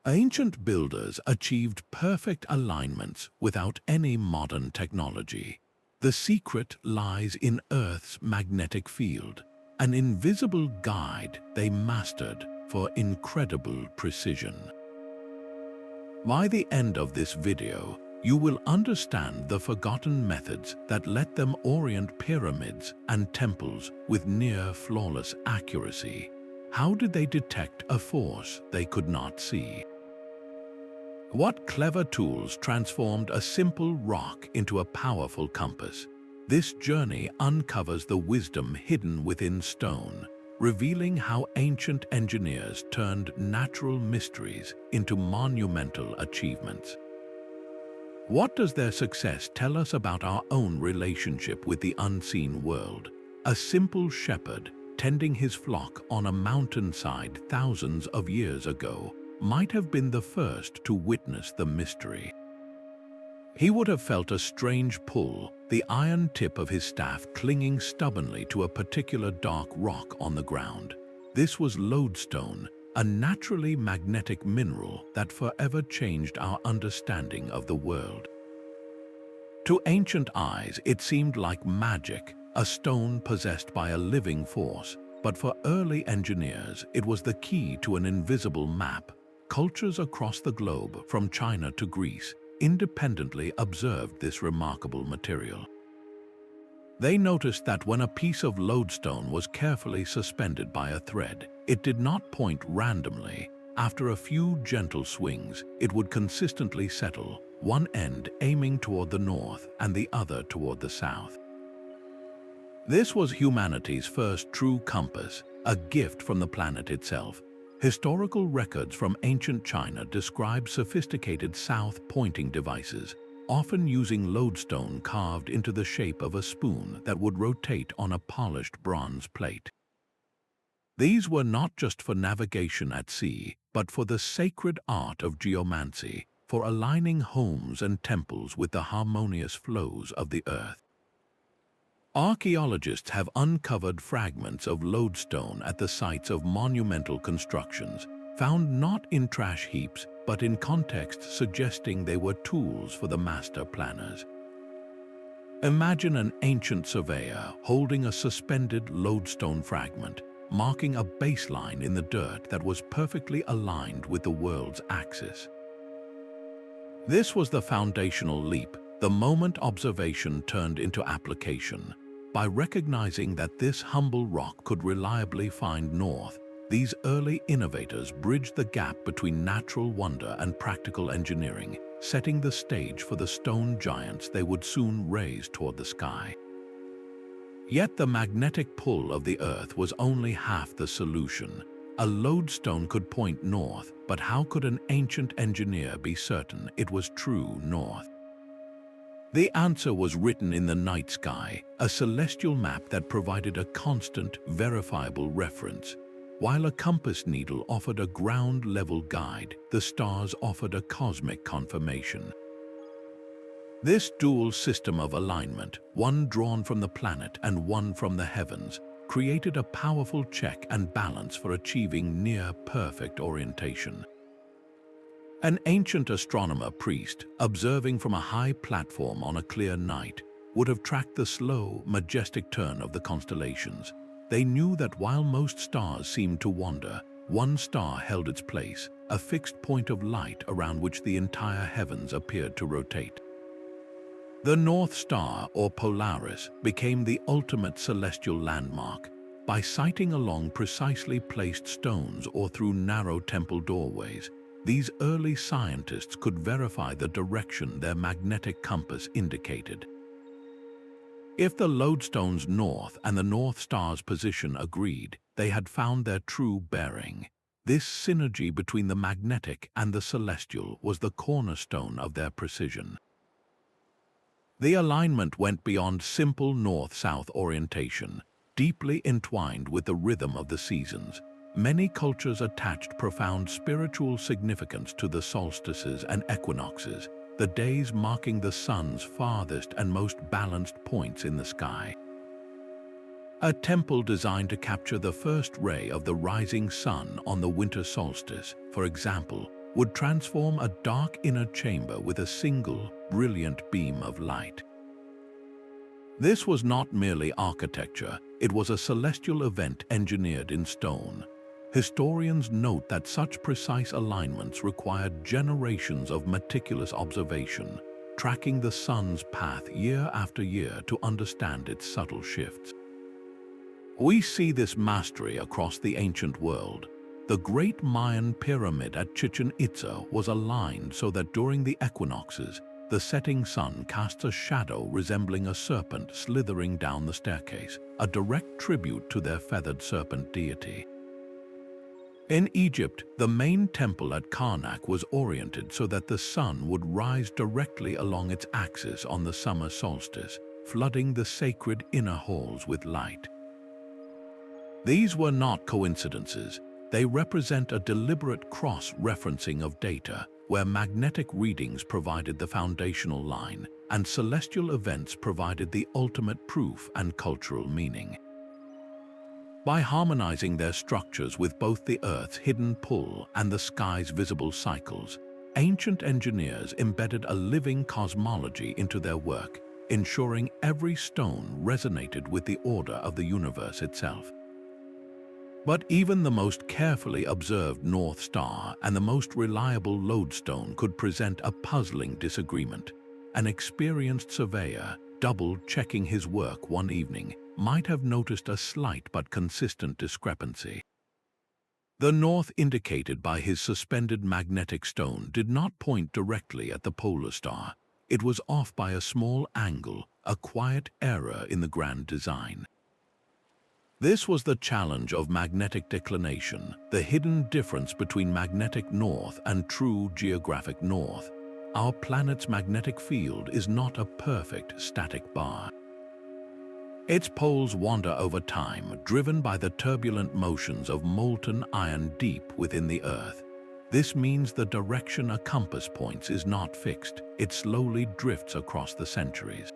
Ancient builders achieved perfect alignments without any modern technology. The secret lies in Earth's magnetic field, an invisible guide they mastered for incredible precision. By the end of this video, you will understand the forgotten methods that let them orient pyramids and temples with near-flawless accuracy. How did they detect a force they could not see? What clever tools transformed a simple rock into a powerful compass? This journey uncovers the wisdom hidden within stone, revealing how ancient engineers turned natural mysteries into monumental achievements. What does their success tell us about our own relationship with the unseen world? A simple shepherd tending his flock on a mountainside thousands of years ago might have been the first to witness the mystery. He would have felt a strange pull, the iron tip of his staff clinging stubbornly to a particular dark rock on the ground. This was lodestone, a naturally magnetic mineral that forever changed our understanding of the world. To ancient eyes, it seemed like magic, a stone possessed by a living force, but for early engineers, it was the key to an invisible map. Cultures across the globe, from China to Greece, independently observed this remarkable material. They noticed that when a piece of lodestone was carefully suspended by a thread, it did not point randomly. After a few gentle swings, it would consistently settle, one end aiming toward the north and the other toward the south. This was humanity's first true compass, a gift from the planet itself. Historical records from ancient China describe sophisticated south-pointing devices, often using lodestone carved into the shape of a spoon that would rotate on a polished bronze plate. These were not just for navigation at sea, but for the sacred art of geomancy, for aligning homes and temples with the harmonious flows of the earth. Archaeologists have uncovered fragments of lodestone at the sites of monumental constructions, found not in trash heaps, but in contexts suggesting they were tools for the master planners. Imagine an ancient surveyor holding a suspended lodestone fragment, marking a baseline in the dirt that was perfectly aligned with the world's axis. This was the foundational leap, the moment observation turned into application. By recognizing that this humble rock could reliably find north, these early innovators bridged the gap between natural wonder and practical engineering, setting the stage for the stone giants they would soon raise toward the sky. Yet the magnetic pull of the earth was only half the solution. A lodestone could point north, but how could an ancient engineer be certain it was true north? The answer was written in the night sky, a celestial map that provided a constant, verifiable reference. While a compass needle offered a ground-level guide, the stars offered a cosmic confirmation. This dual system of alignment, one drawn from the planet and one from the heavens, created a powerful check and balance for achieving near-perfect orientation. An ancient astronomer priest, observing from a high platform on a clear night, would have tracked the slow, majestic turn of the constellations. They knew that while most stars seemed to wander, one star held its place, a fixed point of light around which the entire heavens appeared to rotate. The North Star, or Polaris, became the ultimate celestial landmark. By sighting along precisely placed stones or through narrow temple doorways, these early scientists could verify the direction their magnetic compass indicated. If the lodestone's north and the North Star's position agreed, they had found their true bearing. This synergy between the magnetic and the celestial was the cornerstone of their precision. The alignment went beyond simple north-south orientation, deeply entwined with the rhythm of the seasons. Many cultures attached profound spiritual significance to the solstices and equinoxes, the days marking the sun's farthest and most balanced points in the sky. A temple designed to capture the first ray of the rising sun on the winter solstice, for example, would transform a dark inner chamber with a single, brilliant beam of light. This was not merely architecture, it was a celestial event engineered in stone. Historians note that such precise alignments required generations of meticulous observation, tracking the sun's path year after year to understand its subtle shifts. We see this mastery across the ancient world. The Great Mayan Pyramid at Chichen Itza was aligned so that during the equinoxes, the setting sun casts a shadow resembling a serpent slithering down the staircase, a direct tribute to their feathered serpent deity. In Egypt, the main temple at Karnak was oriented so that the sun would rise directly along its axis on the summer solstice, flooding the sacred inner halls with light. These were not coincidences. They represent a deliberate cross-referencing of data, where magnetic readings provided the foundational line, and celestial events provided the ultimate proof and cultural meaning. By harmonizing their structures with both the Earth's hidden pull and the sky's visible cycles, ancient engineers embedded a living cosmology into their work, ensuring every stone resonated with the order of the universe itself. But even the most carefully observed North Star and the most reliable lodestone could present a puzzling disagreement. An experienced surveyor, double-checking his work one evening, might have noticed a slight but consistent discrepancy. The north indicated by his suspended magnetic stone did not point directly at the polar star. It was off by a small angle, a quiet error in the grand design. This was the challenge of magnetic declination, the hidden difference between magnetic north and true geographic north. Our planet's magnetic field is not a perfect static bar. Its poles wander over time, driven by the turbulent motions of molten iron deep within the Earth. This means the direction a compass points is not fixed, it slowly drifts across the centuries.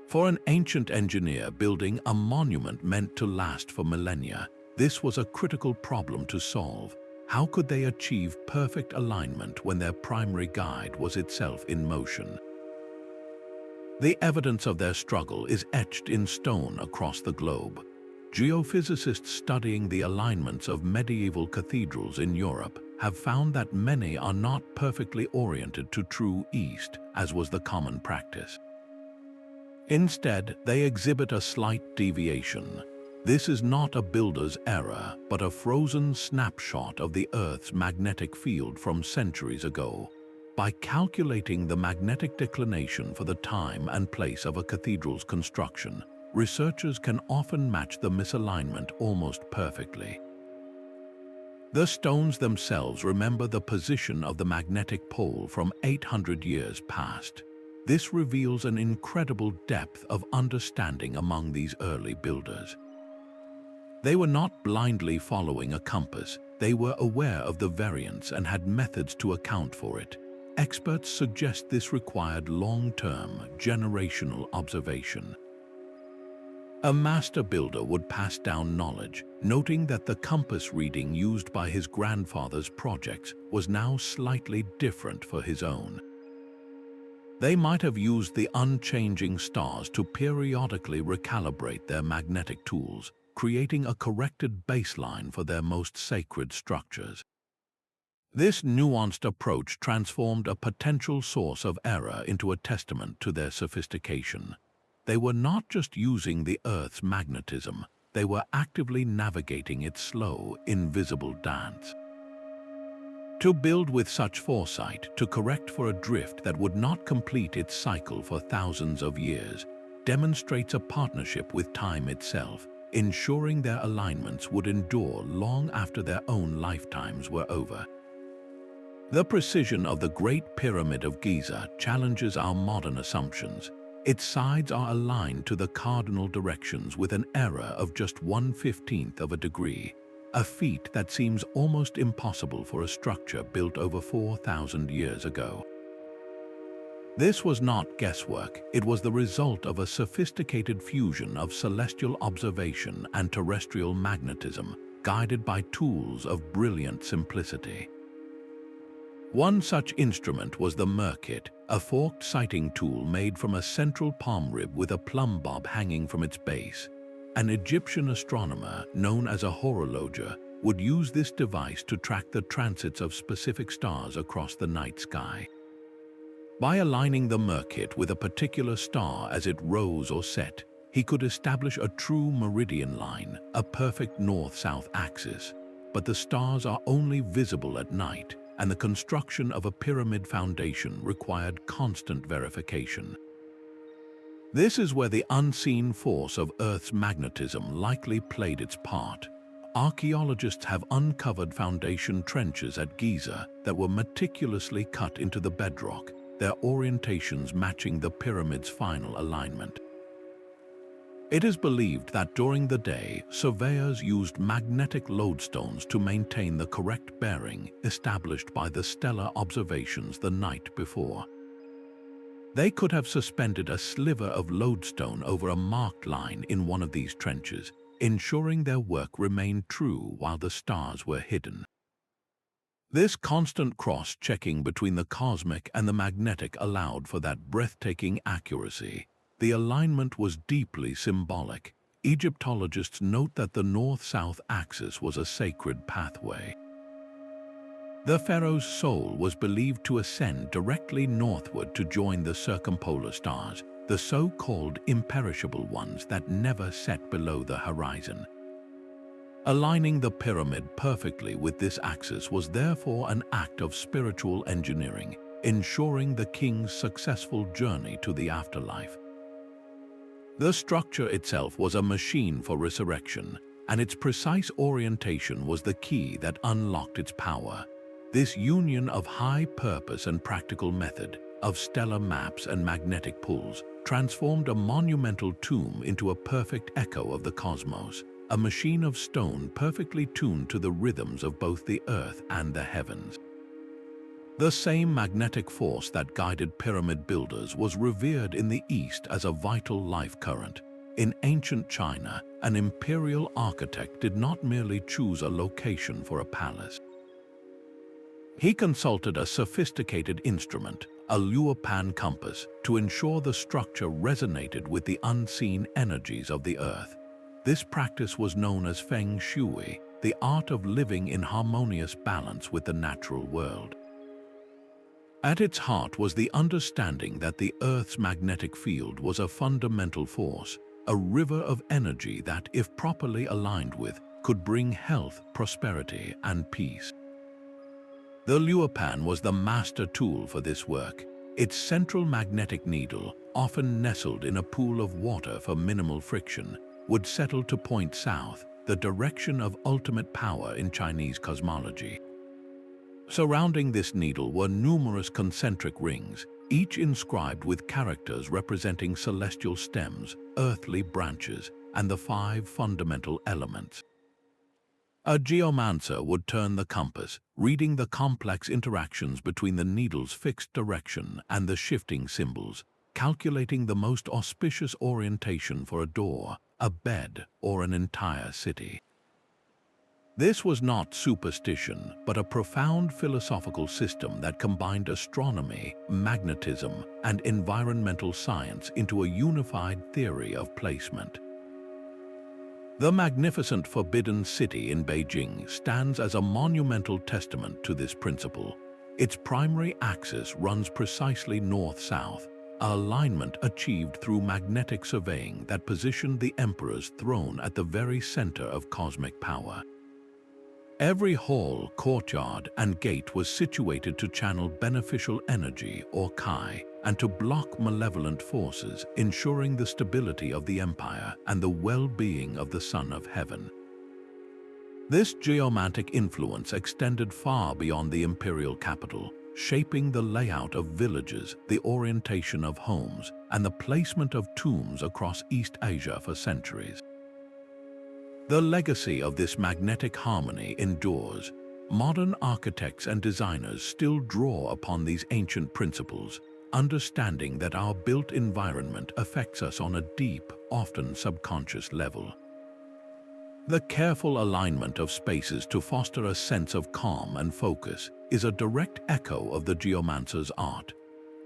For an ancient engineer building a monument meant to last for millennia, this was a critical problem to solve. How could they achieve perfect alignment when their primary guide was itself in motion? The evidence of their struggle is etched in stone across the globe. Geophysicists studying the alignments of medieval cathedrals in Europe have found that many are not perfectly oriented to true east, as was the common practice. Instead, they exhibit a slight deviation. This is not a builder's error, but a frozen snapshot of the Earth's magnetic field from centuries ago. By calculating the magnetic declination for the time and place of a cathedral's construction, researchers can often match the misalignment almost perfectly. The stones themselves remember the position of the magnetic pole from 800 years past. This reveals an incredible depth of understanding among these early builders. They were not blindly following a compass, they were aware of the variance and had methods to account for it. Experts suggest this required long-term, generational observation. A master builder would pass down knowledge, noting that the compass reading used by his grandfather's projects was now slightly different for his own. They might have used the unchanging stars to periodically recalibrate their magnetic tools, creating a corrected baseline for their most sacred structures. This nuanced approach transformed a potential source of error into a testament to their sophistication. They were not just using the Earth's magnetism, they were actively navigating its slow, invisible dance. To build with such foresight, to correct for a drift that would not complete its cycle for thousands of years, demonstrates a partnership with time itself, ensuring their alignments would endure long after their own lifetimes were over. The precision of the Great Pyramid of Giza challenges our modern assumptions. Its sides are aligned to the cardinal directions with an error of just 1/15 of a degree. A feat that seems almost impossible for a structure built over 4,000 years ago. This was not guesswork, it was the result of a sophisticated fusion of celestial observation and terrestrial magnetism, guided by tools of brilliant simplicity. One such instrument was the Merkhet, a forked sighting tool made from a central palm rib with a plumb bob hanging from its base. An Egyptian astronomer, known as a horologer, would use this device to track the transits of specific stars across the night sky. By aligning the Merkhet with a particular star as it rose or set, he could establish a true meridian line, a perfect north-south axis. But the stars are only visible at night, and the construction of a pyramid foundation required constant verification. This is where the unseen force of Earth's magnetism likely played its part. Archaeologists have uncovered foundation trenches at Giza that were meticulously cut into the bedrock, their orientations matching the pyramid's final alignment. It is believed that during the day, surveyors used magnetic lodestones to maintain the correct bearing established by the stellar observations the night before. They could have suspended a sliver of lodestone over a marked line in one of these trenches, ensuring their work remained true while the stars were hidden. This constant cross-checking between the cosmic and the magnetic allowed for that breathtaking accuracy. The alignment was deeply symbolic. Egyptologists note that the north-south axis was a sacred pathway. The pharaoh's soul was believed to ascend directly northward to join the circumpolar stars, the so-called imperishable ones that never set below the horizon. Aligning the pyramid perfectly with this axis was therefore an act of spiritual engineering, ensuring the king's successful journey to the afterlife. The structure itself was a machine for resurrection, and its precise orientation was the key that unlocked its power. This union of high purpose and practical method, of stellar maps and magnetic pulls, transformed a monumental tomb into a perfect echo of the cosmos, a machine of stone perfectly tuned to the rhythms of both the earth and the heavens. The same magnetic force that guided pyramid builders was revered in the East as a vital life current. In ancient China, an imperial architect did not merely choose a location for a palace. He consulted a sophisticated instrument, a Luopan Compass, to ensure the structure resonated with the unseen energies of the earth. This practice was known as Feng Shui, the art of living in harmonious balance with the natural world. At its heart was the understanding that the Earth's magnetic field was a fundamental force, a river of energy that, if properly aligned with, could bring health, prosperity, and peace. The Luopan was the master tool for this work. Its central magnetic needle, often nestled in a pool of water for minimal friction, would settle to point south, the direction of ultimate power in Chinese cosmology. Surrounding this needle were numerous concentric rings, each inscribed with characters representing celestial stems, earthly branches, and the 5 fundamental elements. A geomancer would turn the compass, reading the complex interactions between the needle's fixed direction and the shifting symbols, calculating the most auspicious orientation for a door, a bed, or an entire city. This was not superstition, but a profound philosophical system that combined astronomy, magnetism, and environmental science into a unified theory of placement. The magnificent Forbidden City in Beijing stands as a monumental testament to this principle. Its primary axis runs precisely north-south, an alignment achieved through magnetic surveying that positioned the emperor's throne at the very center of cosmic power. Every hall, courtyard, and gate was situated to channel beneficial energy, or Kai, and to block malevolent forces, ensuring the stability of the empire and the well-being of the Son of Heaven. This geomantic influence extended far beyond the imperial capital, shaping the layout of villages, the orientation of homes, and the placement of tombs across East Asia for centuries. The legacy of this magnetic harmony endures. Modern architects and designers still draw upon these ancient principles, understanding that our built environment affects us on a deep, often subconscious level. The careful alignment of spaces to foster a sense of calm and focus is a direct echo of the geomancer's art.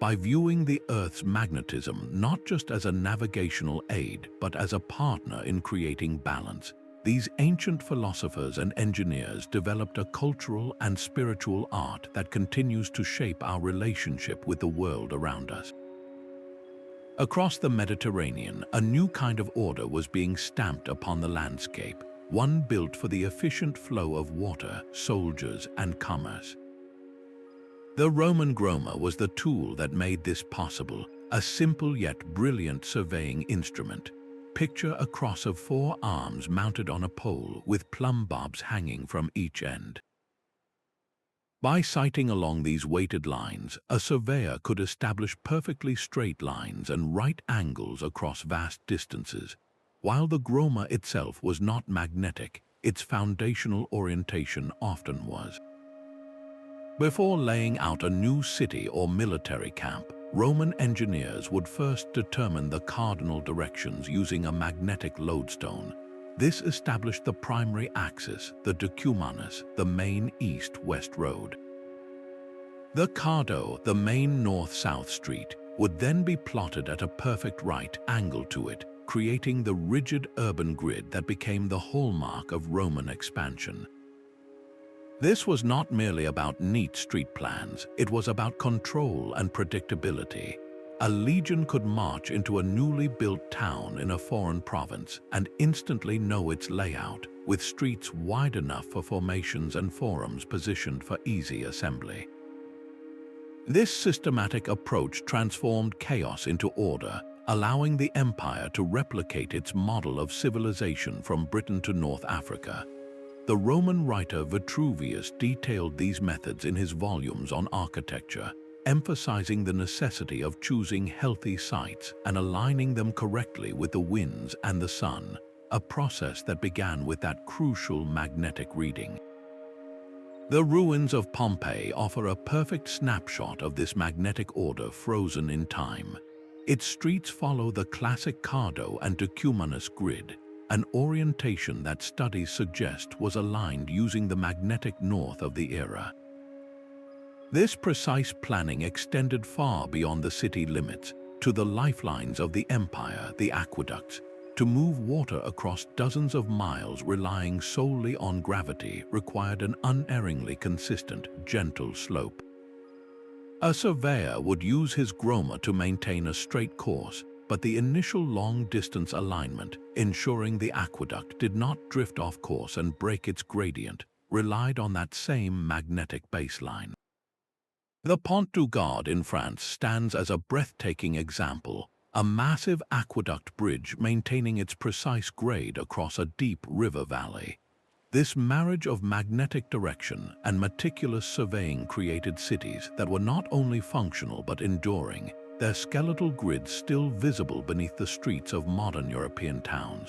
By viewing the Earth's magnetism not just as a navigational aid, but as a partner in creating balance, these ancient philosophers and engineers developed a cultural and spiritual art that continues to shape our relationship with the world around us. Across the Mediterranean, a new kind of order was being stamped upon the landscape, one built for the efficient flow of water, soldiers, and commerce. The Roman Groma was the tool that made this possible, a simple yet brilliant surveying instrument. Picture a cross of 4 arms mounted on a pole with plumb bobs hanging from each end. By sighting along these weighted lines, a surveyor could establish perfectly straight lines and right angles across vast distances. While the Groma itself was not magnetic, its foundational orientation often was. Before laying out a new city or military camp, Roman engineers would first determine the cardinal directions using a magnetic lodestone. This established the primary axis, the decumanus, the main east-west road. The cardo, the main north-south street, would then be plotted at a perfect right angle to it, creating the rigid urban grid that became the hallmark of Roman expansion. This was not merely about neat street plans, it was about control and predictability. A legion could march into a newly built town in a foreign province and instantly know its layout, with streets wide enough for formations and forums positioned for easy assembly. This systematic approach transformed chaos into order, allowing the empire to replicate its model of civilization from Britain to North Africa. The Roman writer Vitruvius detailed these methods in his volumes on architecture, emphasizing the necessity of choosing healthy sites and aligning them correctly with the winds and the sun, a process that began with that crucial magnetic reading. The ruins of Pompeii offer a perfect snapshot of this magnetic order frozen in time. Its streets follow the classic cardo and decumanus grid, an orientation that studies suggest was aligned using the magnetic north of the era. This precise planning extended far beyond the city limits, to the lifelines of the empire, the aqueducts. To move water across dozens of miles relying solely on gravity required an unerringly consistent, gentle slope. A surveyor would use his Groma to maintain a straight course, but the initial long-distance alignment, ensuring the aqueduct did not drift off course and break its gradient, relied on that same magnetic baseline. The Pont du Gard in France stands as a breathtaking example, a massive aqueduct bridge maintaining its precise grade across a deep river valley. This marriage of magnetic direction and meticulous surveying created cities that were not only functional but enduring, their skeletal grids still visible beneath the streets of modern European towns.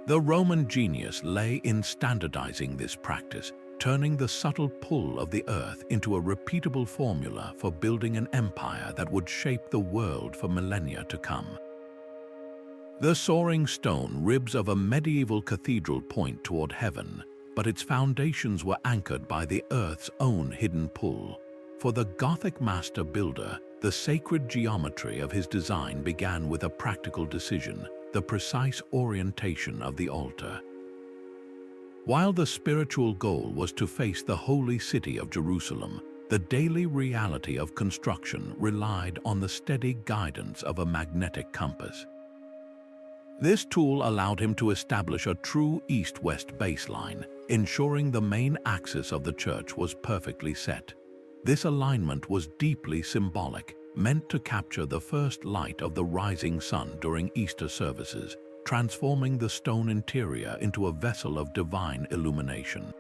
The Roman genius lay in standardizing this practice, turning the subtle pull of the earth into a repeatable formula for building an empire that would shape the world for millennia to come. The soaring stone ribs of a medieval cathedral point toward heaven, but its foundations were anchored by the earth's own hidden pull. For the Gothic master builder, the sacred geometry of his design began with a practical decision, the precise orientation of the altar. While the spiritual goal was to face the holy city of Jerusalem, the daily reality of construction relied on the steady guidance of a magnetic compass. This tool allowed him to establish a true east-west baseline, ensuring the main axis of the church was perfectly set. This alignment was deeply symbolic, meant to capture the first light of the rising sun during Easter services, transforming the stone interior into a vessel of divine illumination.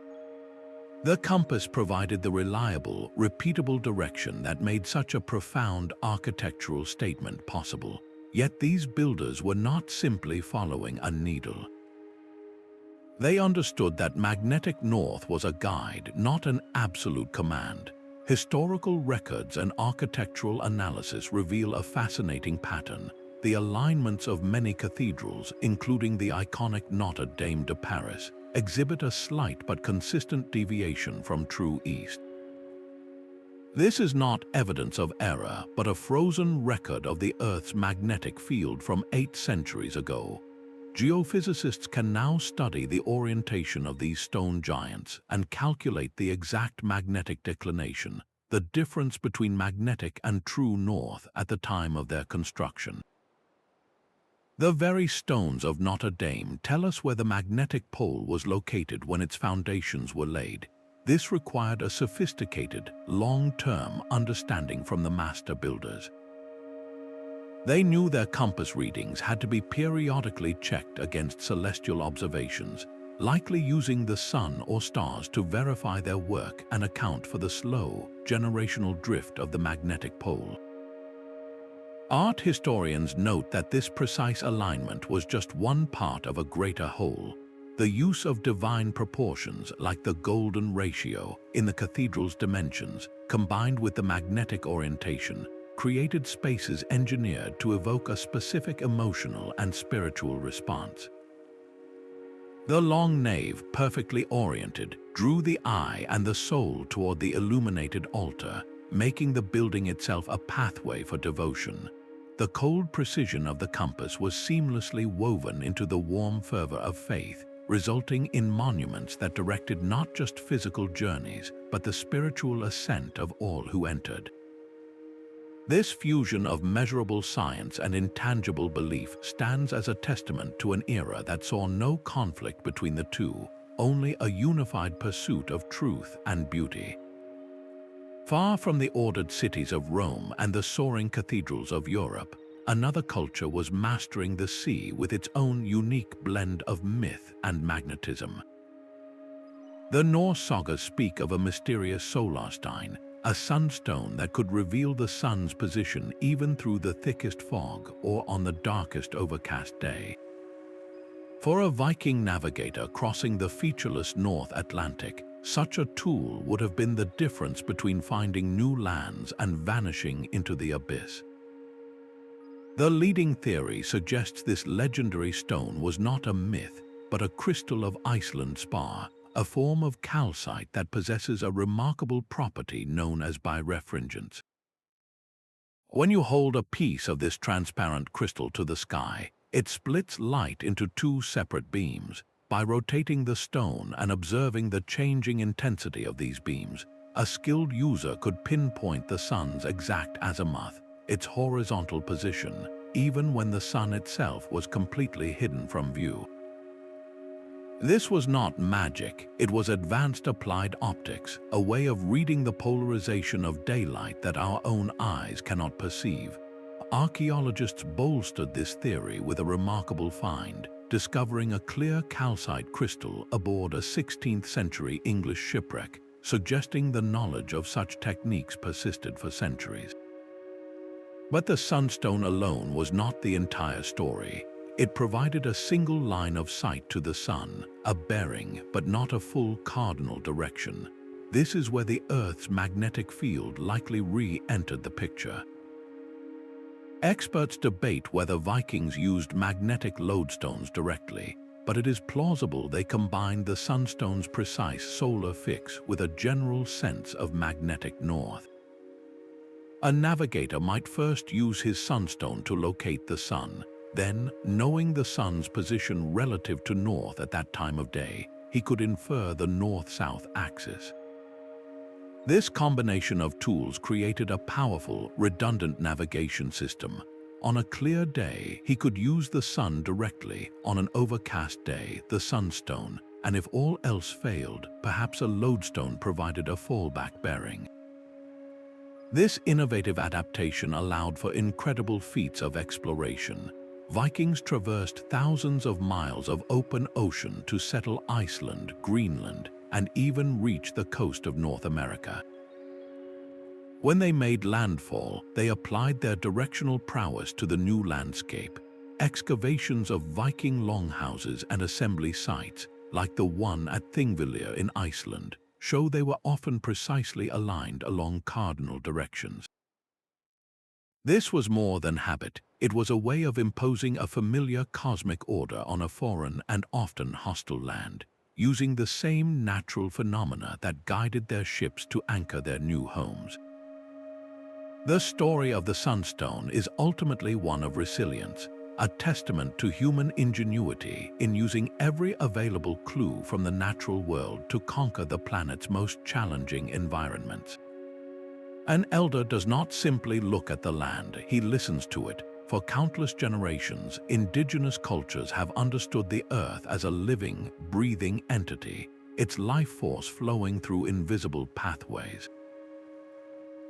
The compass provided the reliable, repeatable direction that made such a profound architectural statement possible. Yet these builders were not simply following a needle. They understood that magnetic north was a guide, not an absolute command. Historical records and architectural analysis reveal a fascinating pattern. the alignments of many cathedrals, including the iconic Notre Dame de Paris, exhibit a slight but consistent deviation from true east. This is not evidence of error, but a frozen record of the Earth's magnetic field from 8 centuries ago. Geophysicists can now study the orientation of these stone giants and calculate the exact magnetic declination, the difference between magnetic and true north at the time of their construction. The very stones of Notre Dame tell us where the magnetic pole was located when its foundations were laid. This required a sophisticated, long-term understanding from the master builders. They knew their compass readings had to be periodically checked against celestial observations, likely using the sun or stars to verify their work and account for the slow, generational drift of the magnetic pole. Art historians note that this precise alignment was just one part of a greater whole. The use of divine proportions, like the golden ratio in the cathedral's dimensions, combined with the magnetic orientation, created spaces engineered to evoke a specific emotional and spiritual response. The long nave, perfectly oriented, drew the eye and the soul toward the illuminated altar, making the building itself a pathway for devotion. The cold precision of the compass was seamlessly woven into the warm fervor of faith, resulting in monuments that directed not just physical journeys, but the spiritual ascent of all who entered. This fusion of measurable science and intangible belief stands as a testament to an era that saw no conflict between the two, only a unified pursuit of truth and beauty. Far from the ordered cities of Rome and the soaring cathedrals of Europe, another culture was mastering the sea with its own unique blend of myth and magnetism. The Norse sagas speak of a mysterious solarstein, a sunstone that could reveal the sun's position even through the thickest fog or on the darkest overcast day. For a Viking navigator crossing the featureless North Atlantic, such a tool would have been the difference between finding new lands and vanishing into the abyss. The leading theory suggests this legendary stone was not a myth, but a crystal of Iceland spar, a form of calcite that possesses a remarkable property known as birefringence. When you hold a piece of this transparent crystal to the sky, it splits light into 2 separate beams. By rotating the stone and observing the changing intensity of these beams, a skilled user could pinpoint the sun's exact azimuth, its horizontal position, even when the sun itself was completely hidden from view. This was not magic, it was advanced applied optics, a way of reading the polarization of daylight that our own eyes cannot perceive. Archaeologists bolstered this theory with a remarkable find, discovering a clear calcite crystal aboard a 16th century English shipwreck, suggesting the knowledge of such techniques persisted for centuries. But the Sunstone alone was not the entire story. It provided a single line of sight to the sun, a bearing, but not a full cardinal direction. This is where the Earth's magnetic field likely re-entered the picture. Experts debate whether Vikings used magnetic lodestones directly, but it is plausible they combined the Sunstone's precise solar fix with a general sense of magnetic north. A navigator might first use his sunstone to locate the sun. Then, knowing the sun's position relative to north at that time of day, he could infer the north-south axis. This combination of tools created a powerful, redundant navigation system. On a clear day, he could use the sun directly. On an overcast day, the sunstone, and if all else failed, perhaps a lodestone provided a fallback bearing. This innovative adaptation allowed for incredible feats of exploration. Vikings traversed thousands of miles of open ocean to settle Iceland, Greenland, and even reach the coast of North America. When they made landfall, they applied their directional prowess to the new landscape. Excavations of Viking longhouses and assembly sites, like the one at Thingvellir in Iceland, show they were often precisely aligned along cardinal directions. This was more than habit, It was a way of imposing a familiar cosmic order on a foreign and often hostile land, using the same natural phenomena that guided their ships to anchor their new homes. The story of the Sunstone is ultimately one of resilience, a testament to human ingenuity in using every available clue from the natural world to conquer the planet's most challenging environments. An elder does not simply look at the land, he listens to it. For countless generations, indigenous cultures have understood the Earth as a living, breathing entity, its life force flowing through invisible pathways.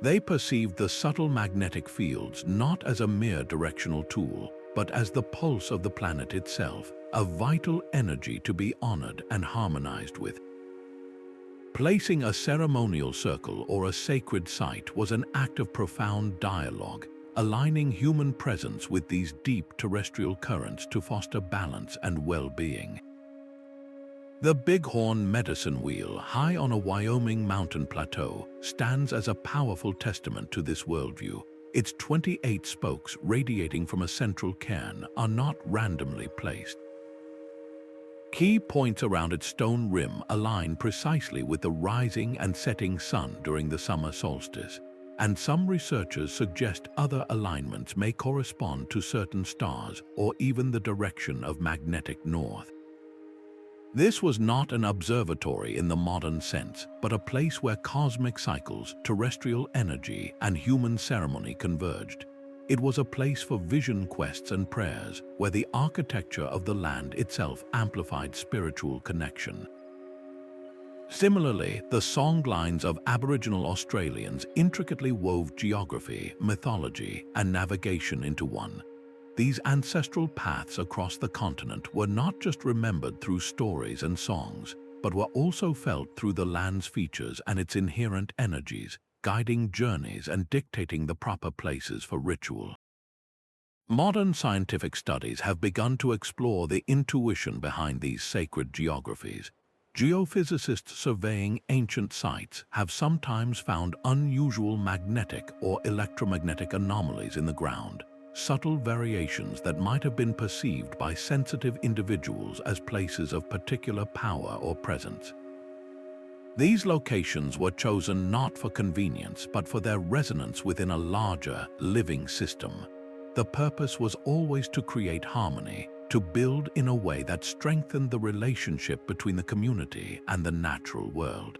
They perceived the subtle magnetic fields not as a mere directional tool, but as the pulse of the planet itself, a vital energy to be honored and harmonized with. Placing a ceremonial circle or a sacred site was an act of profound dialogue, aligning human presence with these deep terrestrial currents to foster balance and well-being. The Bighorn Medicine Wheel, high on a Wyoming mountain plateau, stands as a powerful testament to this worldview. Its 28 spokes radiating from a central cairn are not randomly placed. Key points around its stone rim align precisely with the rising and setting sun during the summer solstice, and some researchers suggest other alignments may correspond to certain stars or even the direction of magnetic north. This was not an observatory in the modern sense, but a place where cosmic cycles, terrestrial energy, and human ceremony converged. It was a place for vision quests and prayers, where the architecture of the land itself amplified spiritual connection. Similarly, the songlines of Aboriginal Australians intricately wove geography, mythology, and navigation into one. These ancestral paths across the continent were not just remembered through stories and songs, but were also felt through the land's features and its inherent energies, guiding journeys and dictating the proper places for ritual. Modern scientific studies have begun to explore the intuition behind these sacred geographies. Geophysicists surveying ancient sites have sometimes found unusual magnetic or electromagnetic anomalies in the ground, subtle variations that might have been perceived by sensitive individuals as places of particular power or presence. These locations were chosen not for convenience but for their resonance within a larger, living system. The purpose was always to create harmony, to build in a way that strengthened the relationship between the community and the natural world.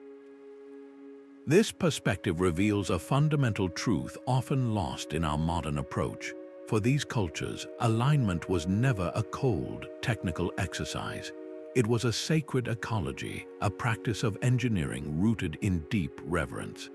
This perspective reveals a fundamental truth often lost in our modern approach. For these cultures, alignment was never a cold, technical exercise. It was a sacred ecology, a practice of engineering rooted in deep reverence.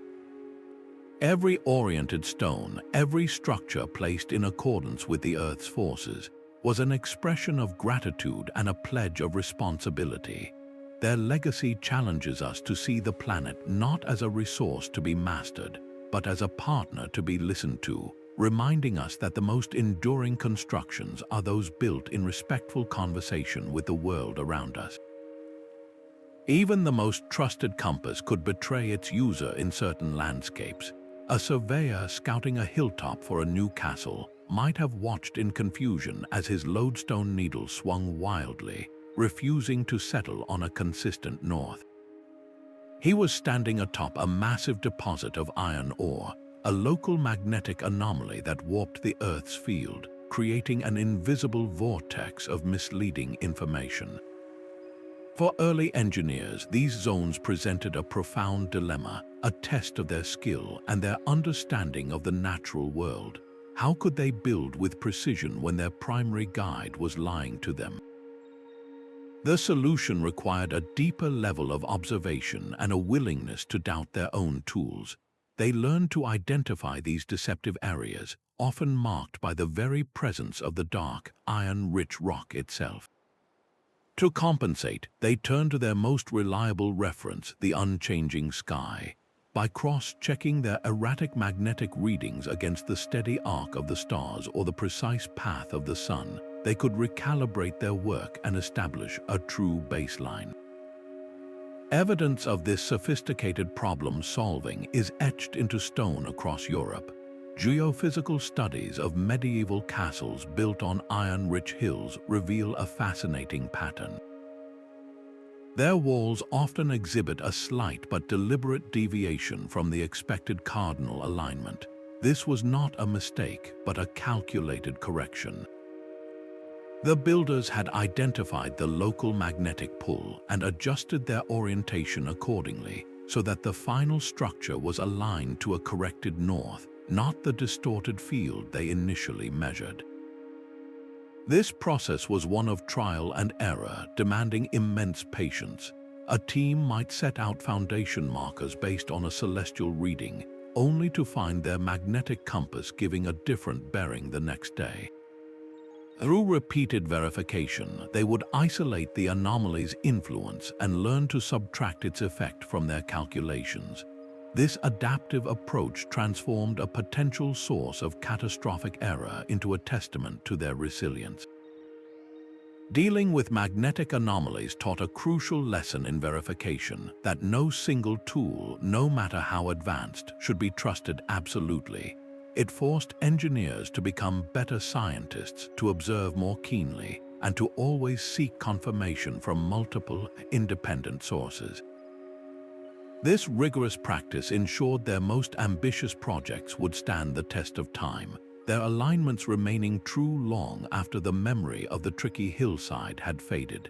Every oriented stone, every structure placed in accordance with the Earth's forces, was an expression of gratitude and a pledge of responsibility. Their legacy challenges us to see the planet not as a resource to be mastered, but as a partner to be listened to, reminding us that the most enduring constructions are those built in respectful conversation with the world around us. Even the most trusted compass could betray its user in certain landscapes. A surveyor scouting a hilltop for a new castle might have watched in confusion as his lodestone needle swung wildly, refusing to settle on a consistent north. He was standing atop a massive deposit of iron ore, a local magnetic anomaly that warped the Earth's field, creating an invisible vortex of misleading information. For early engineers, these zones presented a profound dilemma, a test of their skill and their understanding of the natural world. How could they build with precision when their primary guide was lying to them? The solution required a deeper level of observation and a willingness to doubt their own tools. They learned to identify these deceptive areas, often marked by the very presence of the dark, iron-rich rock itself. To compensate, they turned to their most reliable reference, the unchanging sky. By cross-checking their erratic magnetic readings against the steady arc of the stars or the precise path of the sun, they could recalibrate their work and establish a true baseline. Evidence of this sophisticated problem-solving is etched into stone across Europe. Geophysical studies of medieval castles built on iron-rich hills reveal a fascinating pattern. Their walls often exhibit a slight but deliberate deviation from the expected cardinal alignment. This was not a mistake, but a calculated correction. The builders had identified the local magnetic pull and adjusted their orientation accordingly, so that the final structure was aligned to a corrected north, not the distorted field they initially measured. This process was one of trial and error, demanding immense patience. A team might set out foundation markers based on a celestial reading, only to find their magnetic compass giving a different bearing the next day. Through repeated verification, they would isolate the anomaly's influence and learn to subtract its effect from their calculations. This adaptive approach transformed a potential source of catastrophic error into a testament to their resilience. Dealing with magnetic anomalies taught a crucial lesson in verification: that no single tool, no matter how advanced, should be trusted absolutely. It forced engineers to become better scientists, to observe more keenly, and to always seek confirmation from multiple, independent sources. This rigorous practice ensured their most ambitious projects would stand the test of time, their alignments remaining true long after the memory of the tricky hillside had faded.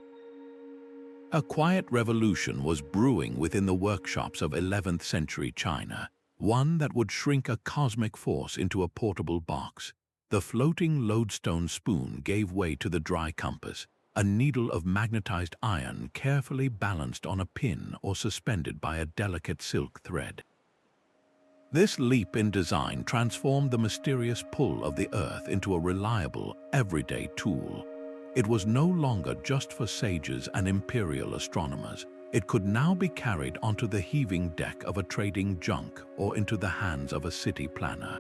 A quiet revolution was brewing within the workshops of 11th century China, one that would shrink a cosmic force into a portable box. The floating lodestone spoon gave way to the dry compass, a needle of magnetized iron carefully balanced on a pin or suspended by a delicate silk thread. This leap in design transformed the mysterious pull of the Earth into a reliable, everyday tool. It was no longer just for sages and imperial astronomers. It could now be carried onto the heaving deck of a trading junk or into the hands of a city planner.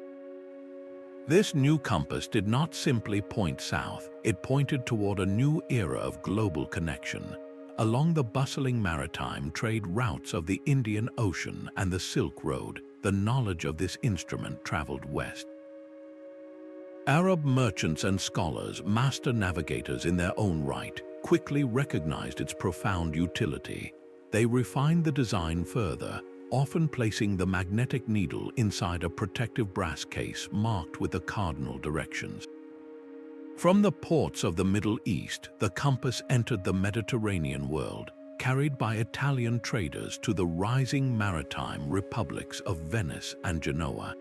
This new compass did not simply point south, it pointed toward a new era of global connection. Along the bustling maritime trade routes of the Indian Ocean and the Silk Road, the knowledge of this instrument traveled west. Arab merchants and scholars, master navigators in their own right, quickly recognized its profound utility. They refined the design further, often placing the magnetic needle inside a protective brass case marked with the cardinal directions. From the ports of the Middle East, the compass entered the Mediterranean world, carried by Italian traders to the rising maritime republics of Venice and Genoa.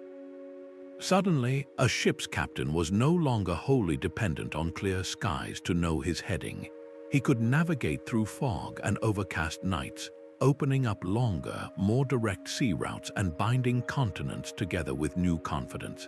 Suddenly, a ship's captain was no longer wholly dependent on clear skies to know his heading. He could navigate through fog and overcast nights, opening up longer, more direct sea routes and binding continents together with new confidence.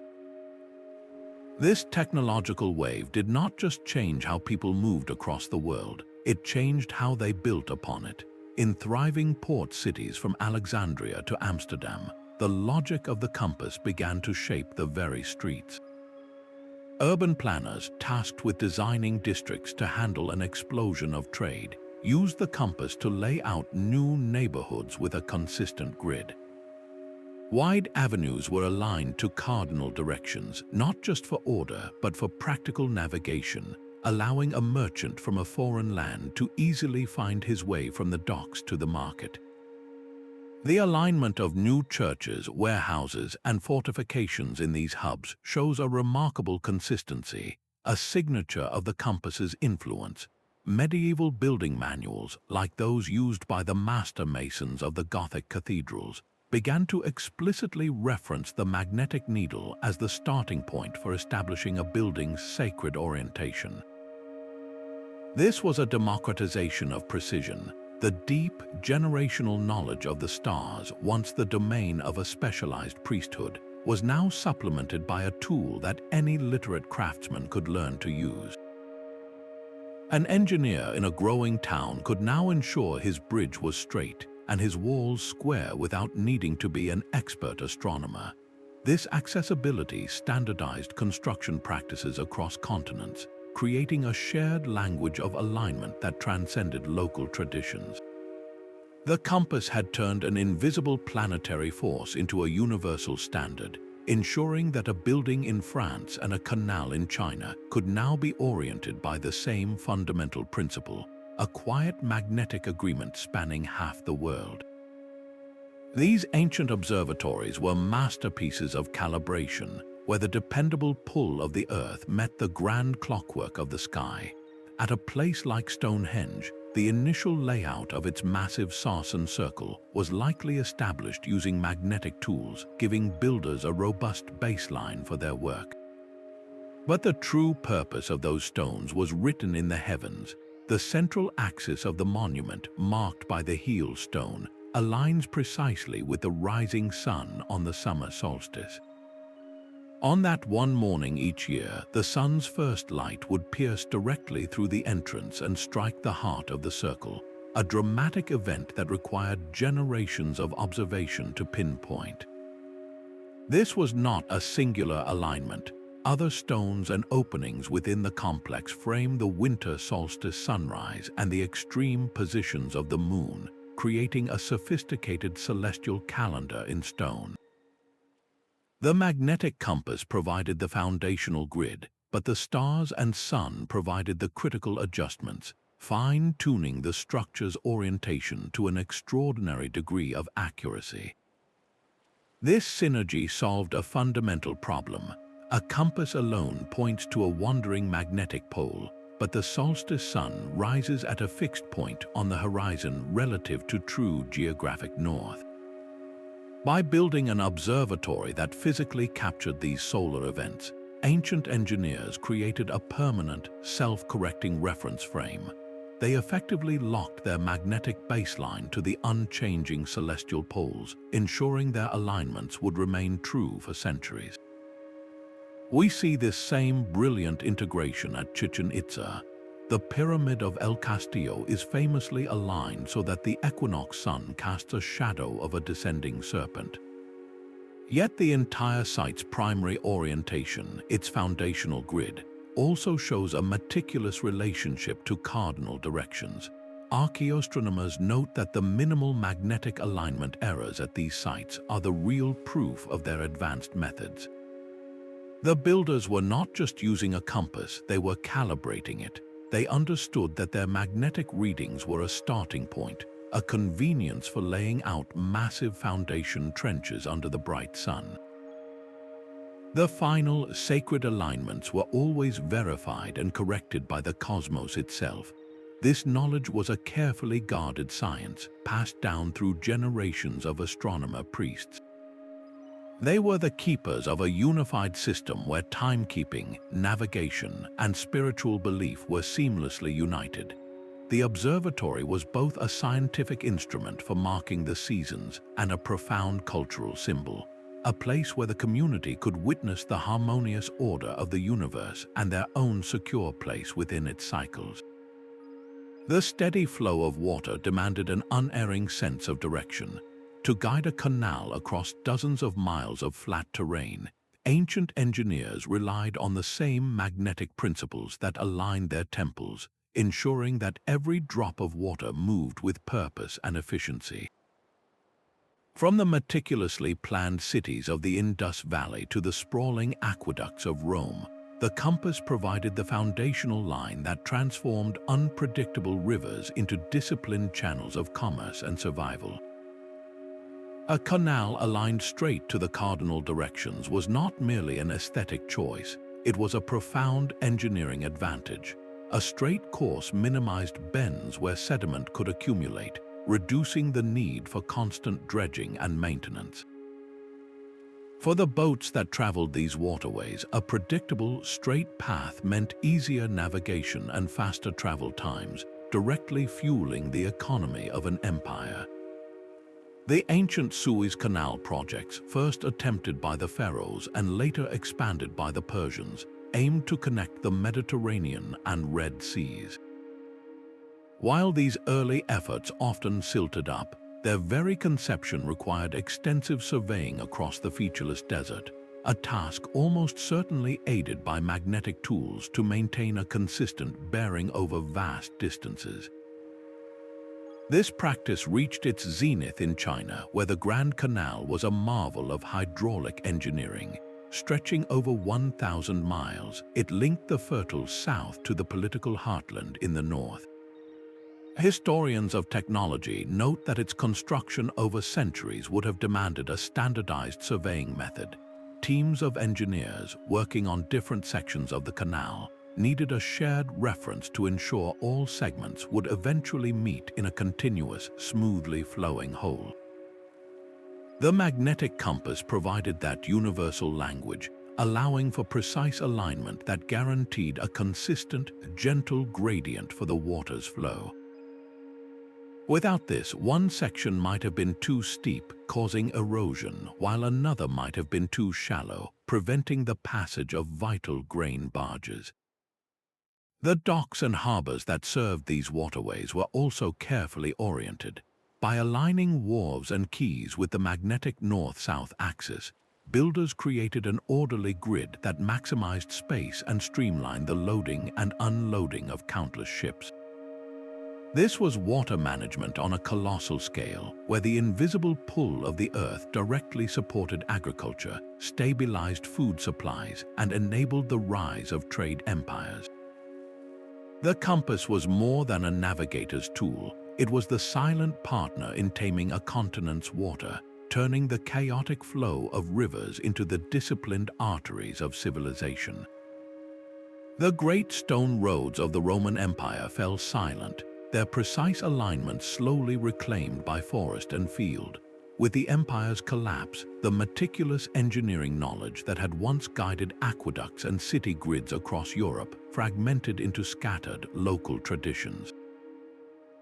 This technological wave did not just change how people moved across the world, it changed how they built upon it. In thriving port cities from Alexandria to Amsterdam, the logic of the compass began to shape the very streets. Urban planners tasked with designing districts to handle an explosion of trade used the compass to lay out new neighborhoods with a consistent grid. Wide avenues were aligned to cardinal directions, not just for order, but for practical navigation, allowing a merchant from a foreign land to easily find his way from the docks to the market. The alignment of new churches, warehouses, and fortifications in these hubs shows a remarkable consistency, a signature of the compass's influence. Medieval building manuals, like those used by the master masons of the Gothic cathedrals, began to explicitly reference the magnetic needle as the starting point for establishing a building's sacred orientation. This was a democratization of precision. The deep, generational knowledge of the stars, once the domain of a specialized priesthood, was now supplemented by a tool that any literate craftsman could learn to use. An engineer in a growing town could now ensure his bridge was straight and his walls square without needing to be an expert astronomer. This accessibility standardized construction practices across continents, creating a shared language of alignment that transcended local traditions. The compass had turned an invisible planetary force into a universal standard, ensuring that a building in France and a canal in China could now be oriented by the same fundamental principle, a quiet magnetic agreement spanning half the world. These ancient observatories were masterpieces of calibration, where the dependable pull of the Earth met the grand clockwork of the sky. At a place like Stonehenge, the initial layout of its massive Sarsen circle was likely established using magnetic tools, giving builders a robust baseline for their work. But the true purpose of those stones was written in the heavens. The central axis of the monument, marked by the heel stone, aligns precisely with the rising sun on the summer solstice. On that one morning each year, the sun's first light would pierce directly through the entrance and strike the heart of the circle, a dramatic event that required generations of observation to pinpoint. This was not a singular alignment. Other stones and openings within the complex frame the winter solstice sunrise and the extreme positions of the moon, creating a sophisticated celestial calendar in stone. The magnetic compass provided the foundational grid, but the stars and sun provided the critical adjustments, fine-tuning the structure's orientation to an extraordinary degree of accuracy. This synergy solved a fundamental problem. A compass alone points to a wandering magnetic pole, but the solstice sun rises at a fixed point on the horizon relative to true geographic north. By building an observatory that physically captured these solar events, ancient engineers created a permanent, self-correcting reference frame. They effectively locked their magnetic baseline to the unchanging celestial poles, ensuring their alignments would remain true for centuries. We see this same brilliant integration at Chichen Itza. The Pyramid of El Castillo is famously aligned so that the equinox sun casts a shadow of a descending serpent. Yet the entire site's primary orientation, its foundational grid, also shows a meticulous relationship to cardinal directions. Archaeoastronomers note that the minimal magnetic alignment errors at these sites are the real proof of their advanced methods. The builders were not just using a compass, they were calibrating it. They understood that their magnetic readings were a starting point, a convenience for laying out massive foundation trenches under the bright sun. The final, sacred alignments were always verified and corrected by the cosmos itself. This knowledge was a carefully guarded science, passed down through generations of astronomer priests. They were the keepers of a unified system where timekeeping, navigation, and spiritual belief were seamlessly united. The observatory was both a scientific instrument for marking the seasons and a profound cultural symbol, a place where the community could witness the harmonious order of the universe and their own secure place within its cycles. The steady flow of water demanded an unerring sense of direction. To guide a canal across dozens of miles of flat terrain, ancient engineers relied on the same magnetic principles that aligned their temples, ensuring that every drop of water moved with purpose and efficiency. From the meticulously planned cities of the Indus Valley to the sprawling aqueducts of Rome, the compass provided the foundational line that transformed unpredictable rivers into disciplined channels of commerce and survival. A canal aligned straight to the cardinal directions was not merely an aesthetic choice, it was a profound engineering advantage. A straight course minimized bends where sediment could accumulate, reducing the need for constant dredging and maintenance. For the boats that traveled these waterways, a predictable, straight path meant easier navigation and faster travel times, directly fueling the economy of an empire. The ancient Suez Canal projects, first attempted by the Pharaohs and later expanded by the Persians, aimed to connect the Mediterranean and Red Seas. While these early efforts often silted up, their very conception required extensive surveying across the featureless desert, a task almost certainly aided by magnetic tools to maintain a consistent bearing over vast distances. This practice reached its zenith in China, where the Grand Canal was a marvel of hydraulic engineering. Stretching over 1,000 miles, it linked the fertile south to the political heartland in the north. Historians of technology note that its construction over centuries would have demanded a standardized surveying method. Teams of engineers working on different sections of the canal needed a shared reference to ensure all segments would eventually meet in a continuous, smoothly flowing whole. The magnetic compass provided that universal language, allowing for precise alignment that guaranteed a consistent, gentle gradient for the water's flow. Without this, one section might have been too steep, causing erosion, while another might have been too shallow, preventing the passage of vital grain barges. The docks and harbors that served these waterways were also carefully oriented. By aligning wharves and quays with the magnetic north-south axis, builders created an orderly grid that maximized space and streamlined the loading and unloading of countless ships. This was water management on a colossal scale, where the invisible pull of the earth directly supported agriculture, stabilized food supplies, and enabled the rise of trade empires. The compass was more than a navigator's tool. It was the silent partner in taming a continent's water, turning the chaotic flow of rivers into the disciplined arteries of civilization. The great stone roads of the Roman Empire fell silent, their precise alignment slowly reclaimed by forest and field. With the empire's collapse, the meticulous engineering knowledge that had once guided aqueducts and city grids across Europe fragmented into scattered local traditions.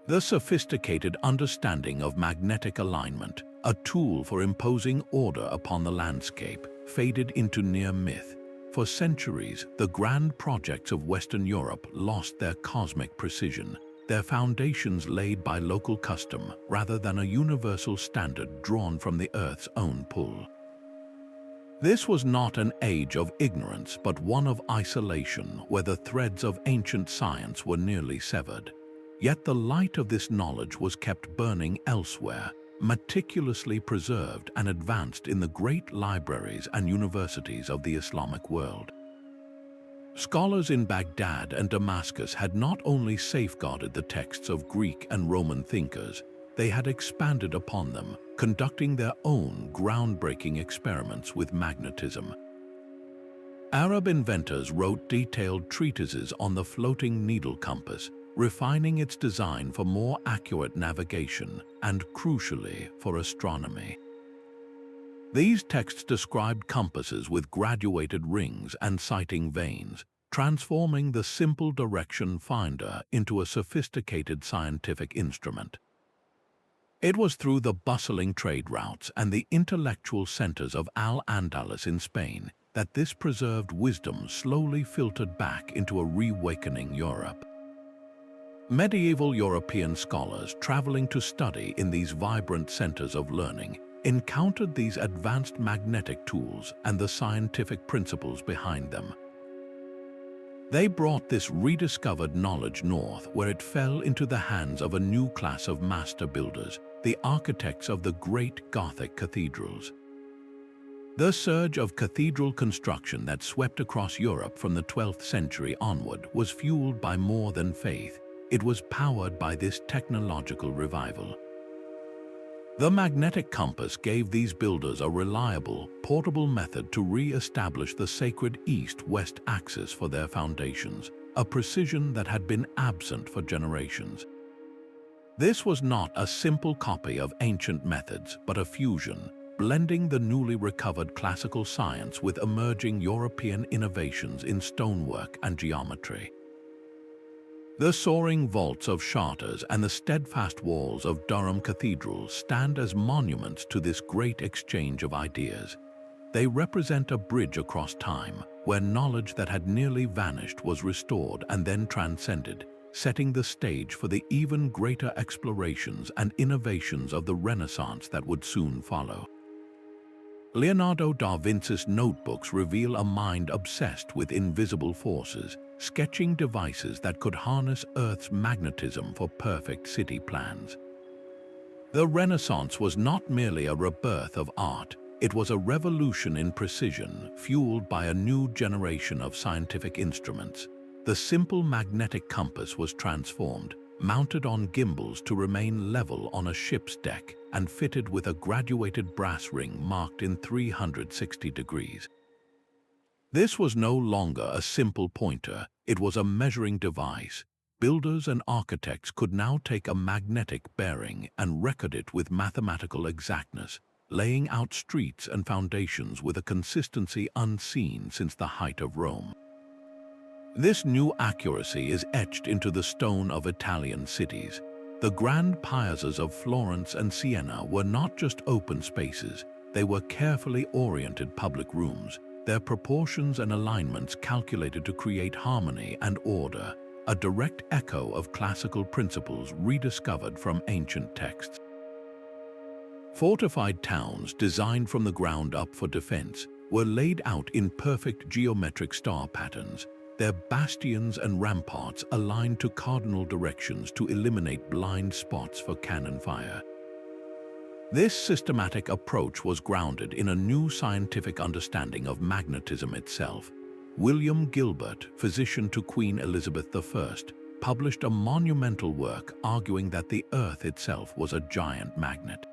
The sophisticated understanding of magnetic alignment, a tool for imposing order upon the landscape, faded into near myth. For centuries, the grand projects of Western Europe lost their cosmic precision, their foundations laid by local custom rather than a universal standard drawn from the Earth's own pull. This was not an age of ignorance, but one of isolation, where the threads of ancient science were nearly severed. Yet the light of this knowledge was kept burning elsewhere, meticulously preserved and advanced in the great libraries and universities of the Islamic world. Scholars in Baghdad and Damascus had not only safeguarded the texts of Greek and Roman thinkers, they had expanded upon them, conducting their own groundbreaking experiments with magnetism. Arab inventors wrote detailed treatises on the floating needle compass, refining its design for more accurate navigation and, crucially, for astronomy. These texts described compasses with graduated rings and sighting vanes, transforming the simple direction finder into a sophisticated scientific instrument. It was through the bustling trade routes and the intellectual centers of Al-Andalus in Spain that this preserved wisdom slowly filtered back into a reawakening Europe. Medieval European scholars traveling to study in these vibrant centers of learning encountered these advanced magnetic tools and the scientific principles behind them. They brought this rediscovered knowledge north, where it fell into the hands of a new class of master builders, the architects of the great Gothic cathedrals. The surge of cathedral construction that swept across Europe from the 12th century onward was fueled by more than faith. It was powered by this technological revival. The magnetic compass gave these builders a reliable, portable method to re-establish the sacred east-west axis for their foundations, a precision that had been absent for generations. This was not a simple copy of ancient methods, but a fusion, blending the newly recovered classical science with emerging European innovations in stonework and geometry. The soaring vaults of Chartres and the steadfast walls of Durham Cathedral stand as monuments to this great exchange of ideas. They represent a bridge across time, where knowledge that had nearly vanished was restored and then transcended, setting the stage for the even greater explorations and innovations of the Renaissance that would soon follow. Leonardo da Vinci's notebooks reveal a mind obsessed with invisible forces, sketching devices that could harness Earth's magnetism for perfect city plans. The Renaissance was not merely a rebirth of art, it was a revolution in precision, fueled by a new generation of scientific instruments. The simple magnetic compass was transformed, mounted on gimbals to remain level on a ship's deck, and fitted with a graduated brass ring marked in 360 degrees. This was no longer a simple pointer, it was a measuring device. Builders and architects could now take a magnetic bearing and record it with mathematical exactness, laying out streets and foundations with a consistency unseen since the height of Rome. This new accuracy is etched into the stone of Italian cities. The grand piazzas of Florence and Siena were not just open spaces, they were carefully oriented public rooms, their proportions and alignments calculated to create harmony and order, a direct echo of classical principles rediscovered from ancient texts. Fortified towns designed from the ground up for defense were laid out in perfect geometric star patterns, their bastions and ramparts aligned to cardinal directions to eliminate blind spots for cannon fire. This systematic approach was grounded in a new scientific understanding of magnetism itself. William Gilbert, physician to Queen Elizabeth I, published a monumental work arguing that the Earth itself was a giant magnet.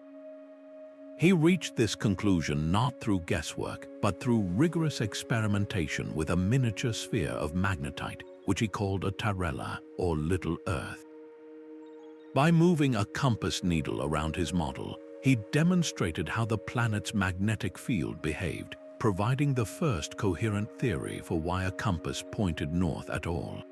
He reached this conclusion not through guesswork, but through rigorous experimentation with a miniature sphere of magnetite, which he called a tarella, or little Earth. By moving a compass needle around his model, he demonstrated how the planet's magnetic field behaved, providing the first coherent theory for why a compass pointed north at all.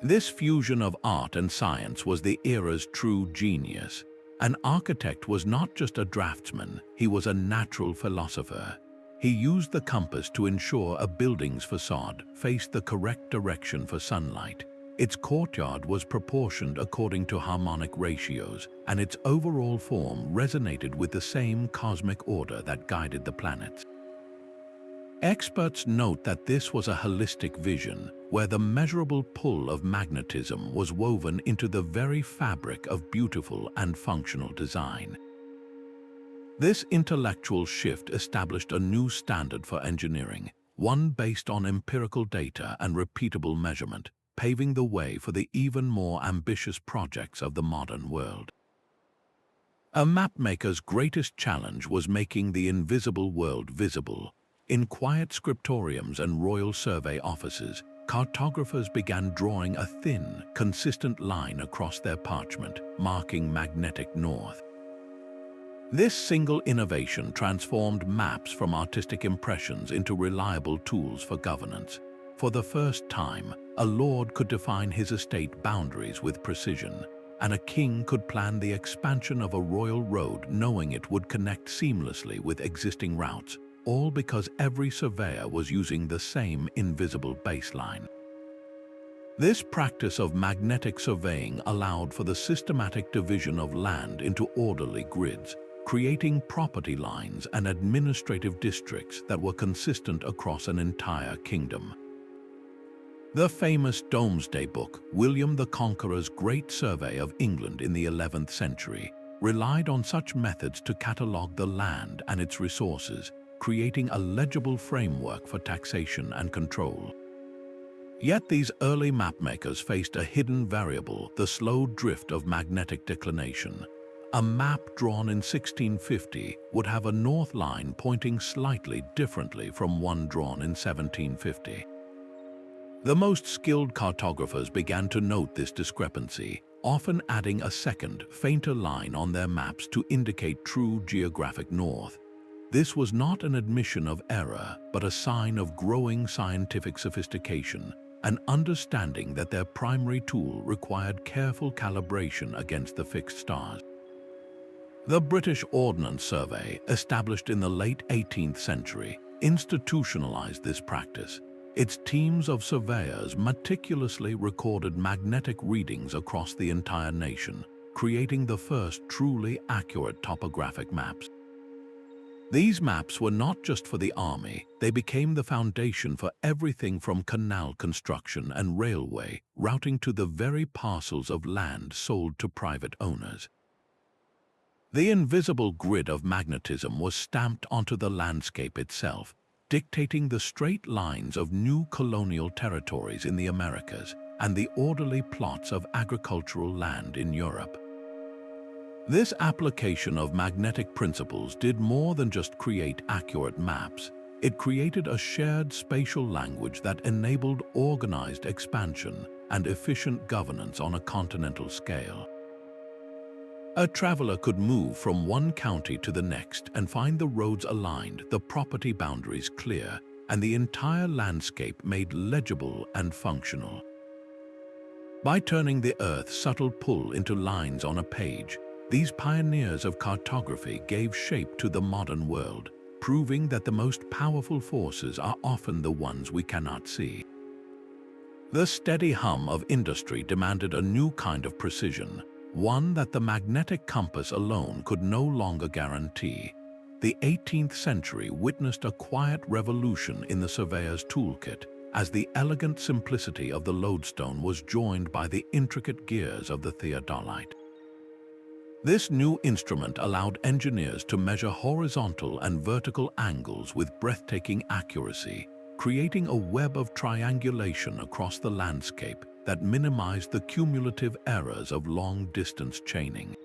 This fusion of art and science was the era's true genius. An architect was not just a draftsman, he was a natural philosopher. He used the compass to ensure a building's facade faced the correct direction for sunlight. Its courtyard was proportioned according to harmonic ratios, and its overall form resonated with the same cosmic order that guided the planets. Experts note that this was a holistic vision, where the measurable pull of magnetism was woven into the very fabric of beautiful and functional design. This intellectual shift established a new standard for engineering, one based on empirical data and repeatable measurement, paving the way for the even more ambitious projects of the modern world. A mapmaker's greatest challenge was making the invisible world visible. In quiet scriptoriums and royal survey offices, cartographers began drawing a thin, consistent line across their parchment, marking magnetic north. This single innovation transformed maps from artistic impressions into reliable tools for governance. For the first time, a lord could define his estate boundaries with precision, and a king could plan the expansion of a royal road knowing it would connect seamlessly with existing routes, all because every surveyor was using the same invisible baseline. This practice of magnetic surveying allowed for the systematic division of land into orderly grids, creating property lines and administrative districts that were consistent across an entire kingdom. The famous Domesday Book, William the Conqueror's Great Survey of England in the 11th century, relied on such methods to catalogue the land and its resources, creating a legible framework for taxation and control. Yet these early mapmakers faced a hidden variable, the slow drift of magnetic declination. A map drawn in 1650 would have a north line pointing slightly differently from one drawn in 1750. The most skilled cartographers began to note this discrepancy, often adding a second, fainter line on their maps to indicate true geographic north. This was not an admission of error, but a sign of growing scientific sophistication, an understanding that their primary tool required careful calibration against the fixed stars. The British Ordnance Survey, established in the late 18th century, institutionalized this practice. Its teams of surveyors meticulously recorded magnetic readings across the entire nation, creating the first truly accurate topographic maps. These maps were not just for the army, they became the foundation for everything from canal construction and railway routing to the very parcels of land sold to private owners. The invisible grid of magnetism was stamped onto the landscape itself, dictating the straight lines of new colonial territories in the Americas and the orderly plots of agricultural land in Europe. This application of magnetic principles did more than just create accurate maps. It created a shared spatial language that enabled organized expansion and efficient governance on a continental scale. A traveler could move from one county to the next and find the roads aligned, the property boundaries clear, and the entire landscape made legible and functional. By turning the Earth's subtle pull into lines on a page, these pioneers of cartography gave shape to the modern world, proving that the most powerful forces are often the ones we cannot see. The steady hum of industry demanded a new kind of precision, one that the magnetic compass alone could no longer guarantee. The 18th century witnessed a quiet revolution in the surveyor's toolkit, as the elegant simplicity of the lodestone was joined by the intricate gears of the theodolite. This new instrument allowed engineers to measure horizontal and vertical angles with breathtaking accuracy, creating a web of triangulation across the landscape that minimized the cumulative errors of long-distance chaining.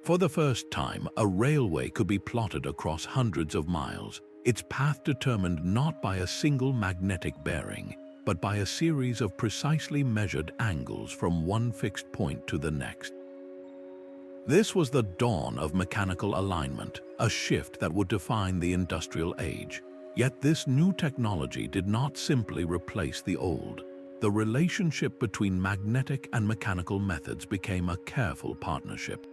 For the first time, a railway could be plotted across hundreds of miles, its path determined not by a single magnetic bearing, but by a series of precisely measured angles from one fixed point to the next. This was the dawn of mechanical alignment, a shift that would define the industrial age. Yet this new technology did not simply replace the old. The relationship between magnetic and mechanical methods became a careful partnership.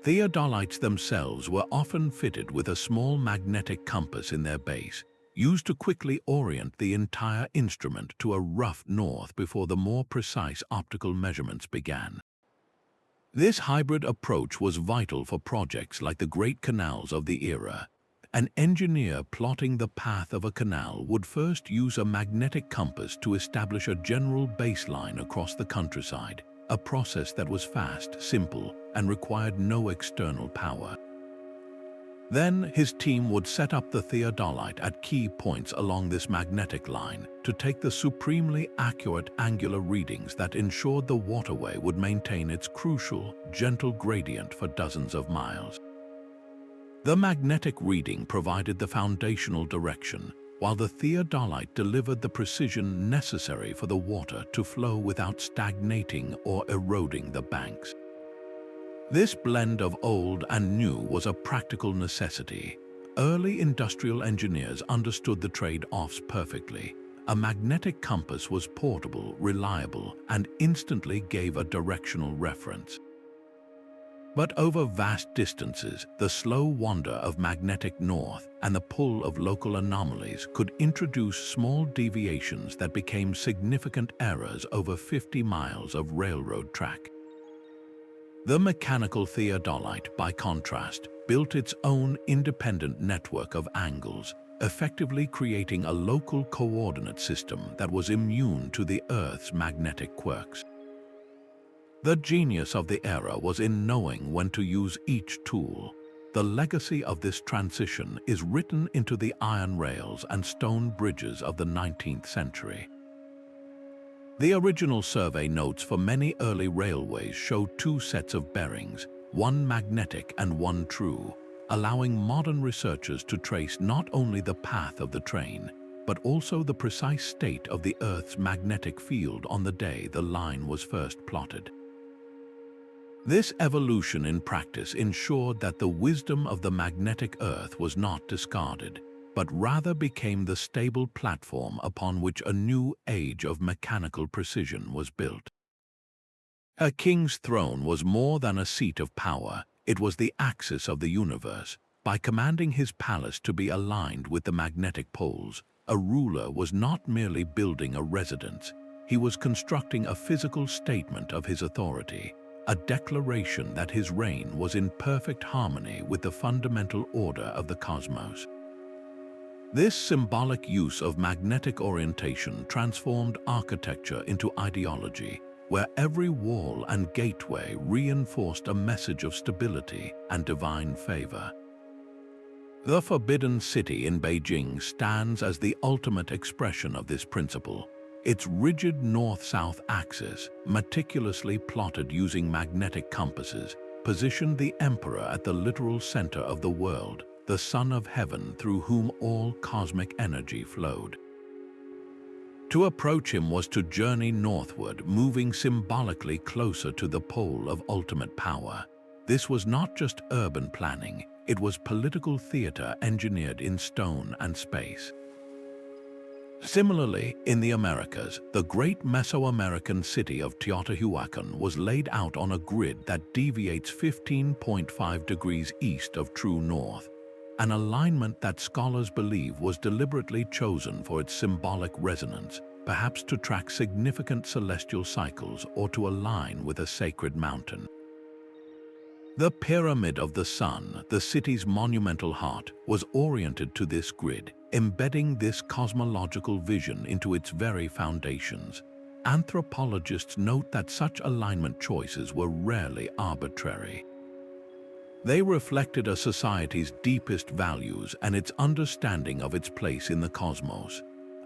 Theodolites themselves were often fitted with a small magnetic compass in their base, used to quickly orient the entire instrument to a rough north before the more precise optical measurements began. This hybrid approach was vital for projects like the Great Canals of the era. An engineer plotting the path of a canal would first use a magnetic compass to establish a general baseline across the countryside, a process that was fast, simple, and required no external power. Then his team would set up the theodolite at key points along this magnetic line to take the supremely accurate angular readings that ensured the waterway would maintain its crucial, gentle gradient for dozens of miles. The magnetic reading provided the foundational direction, while the theodolite delivered the precision necessary for the water to flow without stagnating or eroding the banks. This blend of old and new was a practical necessity. Early industrial engineers understood the trade-offs perfectly. A magnetic compass was portable, reliable, and instantly gave a directional reference. But over vast distances, the slow wander of magnetic north and the pull of local anomalies could introduce small deviations that became significant errors over 50 miles of railroad track. The mechanical theodolite, by contrast, built its own independent network of angles, effectively creating a local coordinate system that was immune to the Earth's magnetic quirks. The genius of the era was in knowing when to use each tool. The legacy of this transition is written into the iron rails and stone bridges of the 19th century. The original survey notes for many early railways show two sets of bearings, one magnetic and one true, allowing modern researchers to trace not only the path of the train, but also the precise state of the Earth's magnetic field on the day the line was first plotted. This evolution in practice ensured that the wisdom of the magnetic Earth was not discarded, but rather became the stable platform upon which a new age of mechanical precision was built. A king's throne was more than a seat of power, it was the axis of the universe. By commanding his palace to be aligned with the magnetic poles, a ruler was not merely building a residence, he was constructing a physical statement of his authority, a declaration that his reign was in perfect harmony with the fundamental order of the cosmos. This symbolic use of magnetic orientation transformed architecture into ideology, where every wall and gateway reinforced a message of stability and divine favor. The Forbidden City in Beijing stands as the ultimate expression of this principle. Its rigid north-south axis, meticulously plotted using magnetic compasses, positioned the emperor at the literal center of the world, the Son of Heaven through whom all cosmic energy flowed. To approach him was to journey northward, moving symbolically closer to the pole of ultimate power. This was not just urban planning, it was political theater engineered in stone and space. Similarly, in the Americas, the great Mesoamerican city of Teotihuacan was laid out on a grid that deviates 15.5 degrees east of true north, an alignment that scholars believe was deliberately chosen for its symbolic resonance, perhaps to track significant celestial cycles or to align with a sacred mountain. The Pyramid of the Sun, the city's monumental heart, was oriented to this grid, embedding this cosmological vision into its very foundations. Anthropologists note that such alignment choices were rarely arbitrary. They reflected a society's deepest values and its understanding of its place in the cosmos.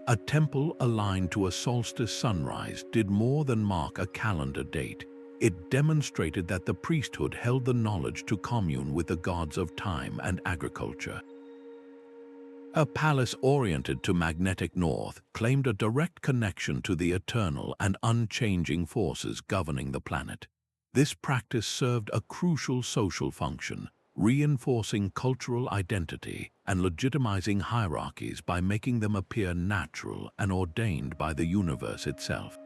A temple aligned to a solstice sunrise did more than mark a calendar date. It demonstrated that the priesthood held the knowledge to commune with the gods of time and agriculture. A palace oriented to magnetic north claimed a direct connection to the eternal and unchanging forces governing the planet. This practice served a crucial social function, reinforcing cultural identity and legitimizing hierarchies by making them appear natural and ordained by the universe itself.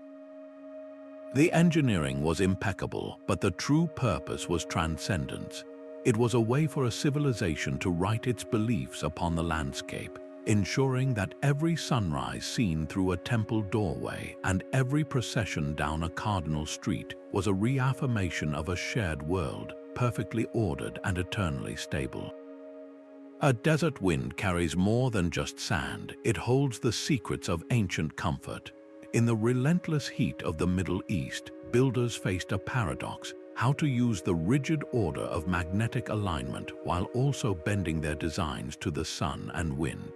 The engineering was impeccable, but the true purpose was transcendence. It was a way for a civilization to write its beliefs upon the landscape, ensuring that every sunrise seen through a temple doorway and every procession down a cardinal street was a reaffirmation of a shared world, perfectly ordered and eternally stable. A desert wind carries more than just sand. It holds the secrets of ancient comfort. In the relentless heat of the Middle East, builders faced a paradox: how to use the rigid order of magnetic alignment while also bending their designs to the sun and wind.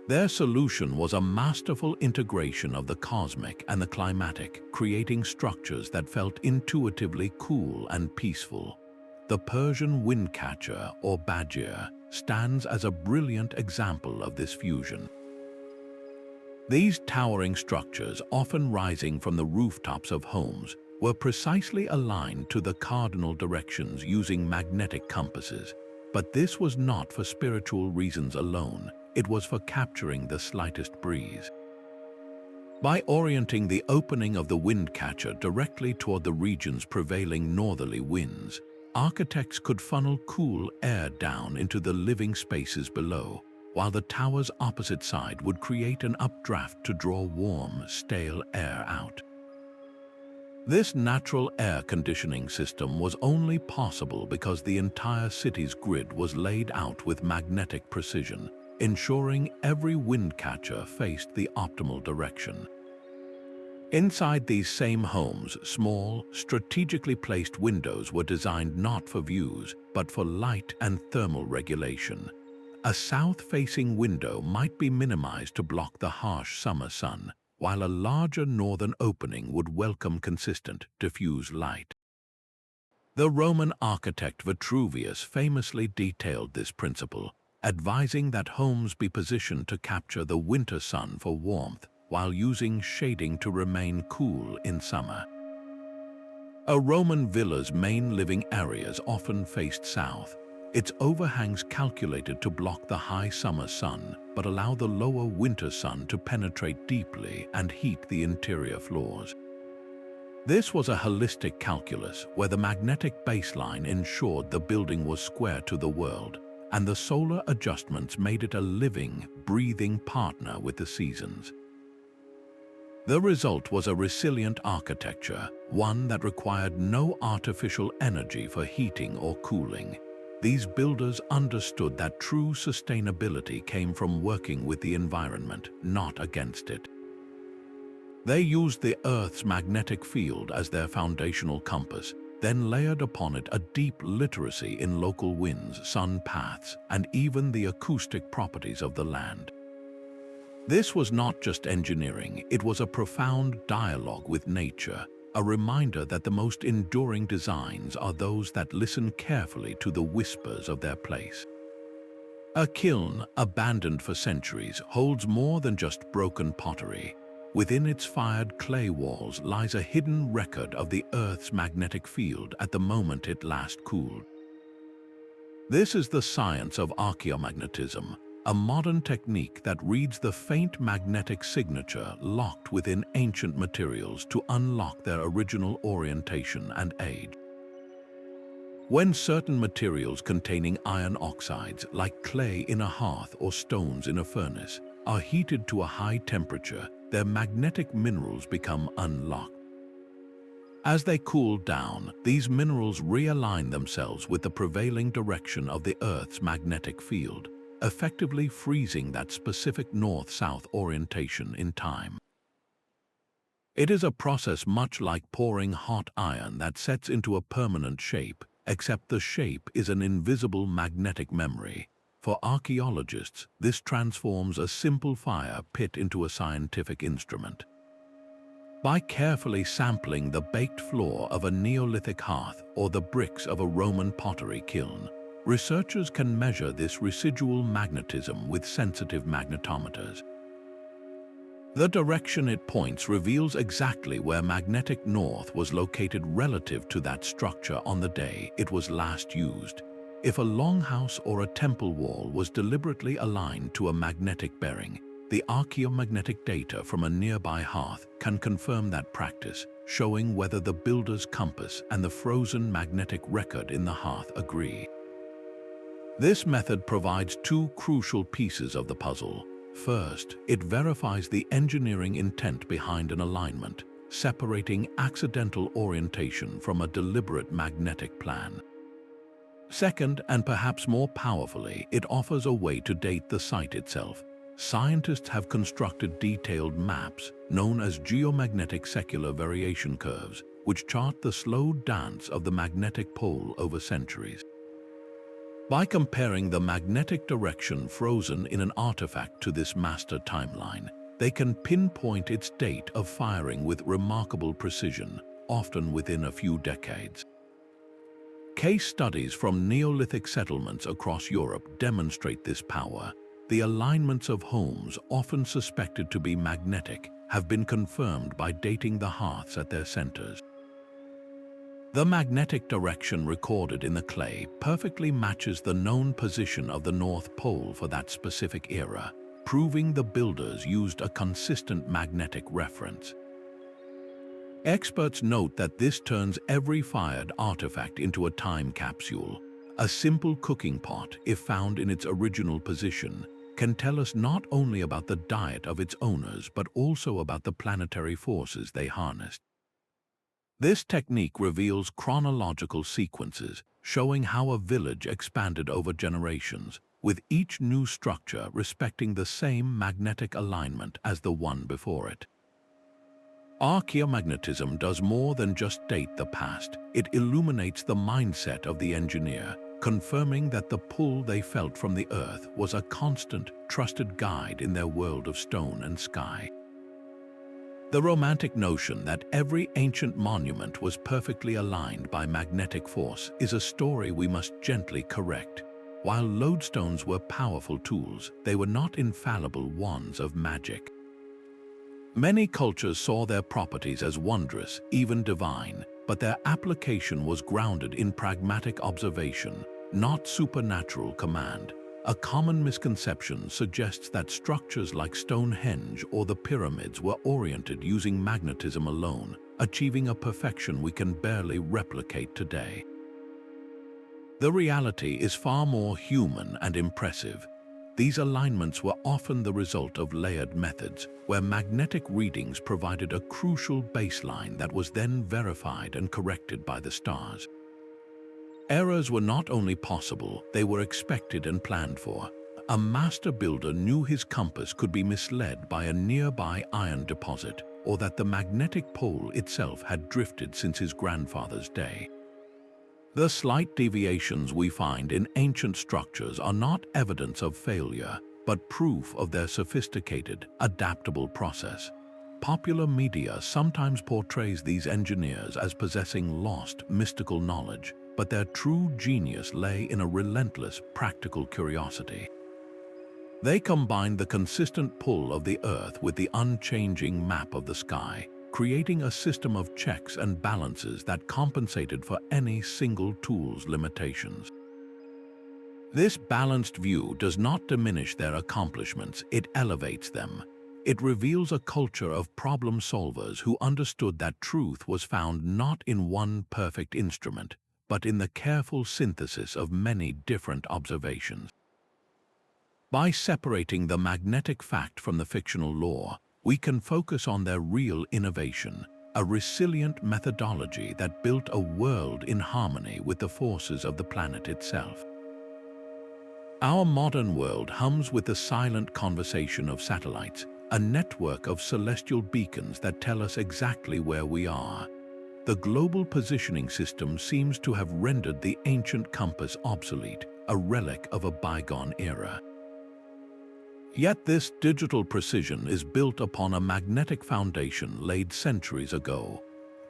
Their solution was a masterful integration of the cosmic and the climatic, creating structures that felt intuitively cool and peaceful. The Persian Windcatcher, or Badger, stands as a brilliant example of this fusion. These towering structures, often rising from the rooftops of homes, were precisely aligned to the cardinal directions using magnetic compasses. But this was not for spiritual reasons alone, it was for capturing the slightest breeze. By orienting the opening of the Windcatcher directly toward the region's prevailing northerly winds, architects could funnel cool air down into the living spaces below, while the tower's opposite side would create an updraft to draw warm, stale air out. This natural air conditioning system was only possible because the entire city's grid was laid out with magnetic precision, ensuring every windcatcher faced the optimal direction. Inside these same homes, small, strategically placed windows were designed not for views, but for light and thermal regulation. A south-facing window might be minimized to block the harsh summer sun, while a larger northern opening would welcome consistent, diffuse light. The Roman architect Vitruvius famously detailed this principle, advising that homes be positioned to capture the winter sun for warmth while using shading to remain cool in summer. A Roman villa's main living areas often faced south, its overhangs calculated to block the high summer sun but allow the lower winter sun to penetrate deeply and heat the interior floors. This was a holistic calculus where the magnetic baseline ensured the building was square to the world, and the solar adjustments made it a living, breathing partner with the seasons. The result was a resilient architecture, one that required no artificial energy for heating or cooling. These builders understood that true sustainability came from working with the environment, not against it. They used the Earth's magnetic field as their foundational compass, then layered upon it a deep literacy in local winds, sun paths, and even the acoustic properties of the land. This was not just engineering, it was a profound dialogue with nature, a reminder that the most enduring designs are those that listen carefully to the whispers of their place. A kiln, abandoned for centuries, holds more than just broken pottery. Within its fired clay walls lies a hidden record of the Earth's magnetic field at the moment it last cooled. This is the science of archaeomagnetism, a modern technique that reads the faint magnetic signature locked within ancient materials to unlock their original orientation and age. When certain materials containing iron oxides, like clay in a hearth or stones in a furnace, are heated to a high temperature, their magnetic minerals become unlocked. As they cool down, these minerals realign themselves with the prevailing direction of the Earth's magnetic field, effectively freezing that specific north-south orientation in time. It is a process much like pouring hot iron that sets into a permanent shape, except the shape is an invisible magnetic memory. For archaeologists, this transforms a simple fire pit into a scientific instrument. By carefully sampling the baked floor of a Neolithic hearth or the bricks of a Roman pottery kiln, researchers can measure this residual magnetism with sensitive magnetometers. The direction it points reveals exactly where magnetic north was located relative to that structure on the day it was last used. If a longhouse or a temple wall was deliberately aligned to a magnetic bearing, the archaeomagnetic data from a nearby hearth can confirm that practice, showing whether the builder's compass and the frozen magnetic record in the hearth agree. This method provides two crucial pieces of the puzzle. First, it verifies the engineering intent behind an alignment, separating accidental orientation from a deliberate magnetic plan. Second, and perhaps more powerfully, it offers a way to date the site itself. Scientists have constructed detailed maps, known as geomagnetic secular variation curves, which chart the slow dance of the magnetic pole over centuries. By comparing the magnetic direction frozen in an artifact to this master timeline, they can pinpoint its date of firing with remarkable precision, often within a few decades. Case studies from Neolithic settlements across Europe demonstrate this power. The alignments of homes, often suspected to be magnetic, have been confirmed by dating the hearths at their centers. The magnetic direction recorded in the clay perfectly matches the known position of the North Pole for that specific era, proving the builders used a consistent magnetic reference. Experts note that this turns every fired artifact into a time capsule. A simple cooking pot, if found in its original position, can tell us not only about the diet of its owners but also about the planetary forces they harnessed. This technique reveals chronological sequences, showing how a village expanded over generations, with each new structure respecting the same magnetic alignment as the one before it. Archaeomagnetism does more than just date the past. It illuminates the mindset of the engineer, confirming that the pull they felt from the earth was a constant, trusted guide in their world of stone and sky. The romantic notion that every ancient monument was perfectly aligned by magnetic force is a story we must gently correct. While lodestones were powerful tools, they were not infallible wands of magic. Many cultures saw their properties as wondrous, even divine, but their application was grounded in pragmatic observation, not supernatural command. A common misconception suggests that structures like Stonehenge or the pyramids were oriented using magnetism alone, achieving a perfection we can barely replicate today. The reality is far more human and impressive. These alignments were often the result of layered methods, where magnetic readings provided a crucial baseline that was then verified and corrected by the stars. Errors were not only possible, they were expected and planned for. A master builder knew his compass could be misled by a nearby iron deposit, or that the magnetic pole itself had drifted since his grandfather's day. The slight deviations we find in ancient structures are not evidence of failure, but proof of their sophisticated, adaptable process. Popular media sometimes portrays these engineers as possessing lost, mystical knowledge, but their true genius lay in a relentless, practical curiosity. They combined the consistent pull of the earth with the unchanging map of the sky, creating a system of checks and balances that compensated for any single tool's limitations. This balanced view does not diminish their accomplishments, it elevates them. It reveals a culture of problem solvers who understood that truth was found not in one perfect instrument, but in the careful synthesis of many different observations. By separating the magnetic fact from the fictional lore, we can focus on their real innovation, a resilient methodology that built a world in harmony with the forces of the planet itself. Our modern world hums with the silent conversation of satellites, a network of celestial beacons that tell us exactly where we are. The global positioning system seems to have rendered the ancient compass obsolete, a relic of a bygone era. Yet this digital precision is built upon a magnetic foundation laid centuries ago.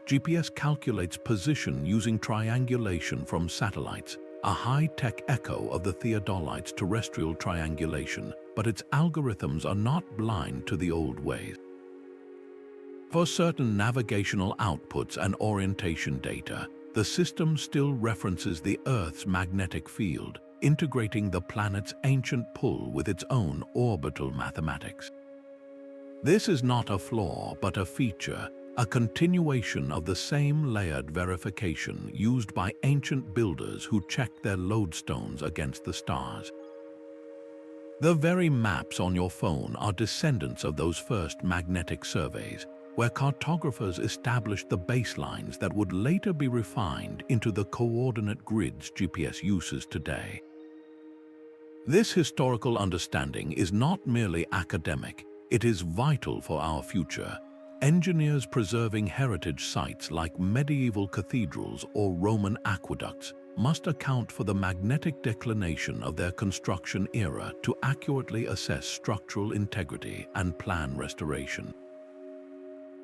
GPS calculates position using triangulation from satellites, a high-tech echo of the Theodolite's terrestrial triangulation, but its algorithms are not blind to the old ways. For certain navigational outputs and orientation data, the system still references the Earth's magnetic field, integrating the planet's ancient pull with its own orbital mathematics. This is not a flaw, but a feature, a continuation of the same layered verification used by ancient builders who checked their lodestones against the stars. The very maps on your phone are descendants of those first magnetic surveys, where cartographers established the baselines that would later be refined into the coordinate grids GPS uses today. This historical understanding is not merely academic, it is vital for our future. Engineers preserving heritage sites like medieval cathedrals or Roman aqueducts must account for the magnetic declination of their construction era to accurately assess structural integrity and plan restoration.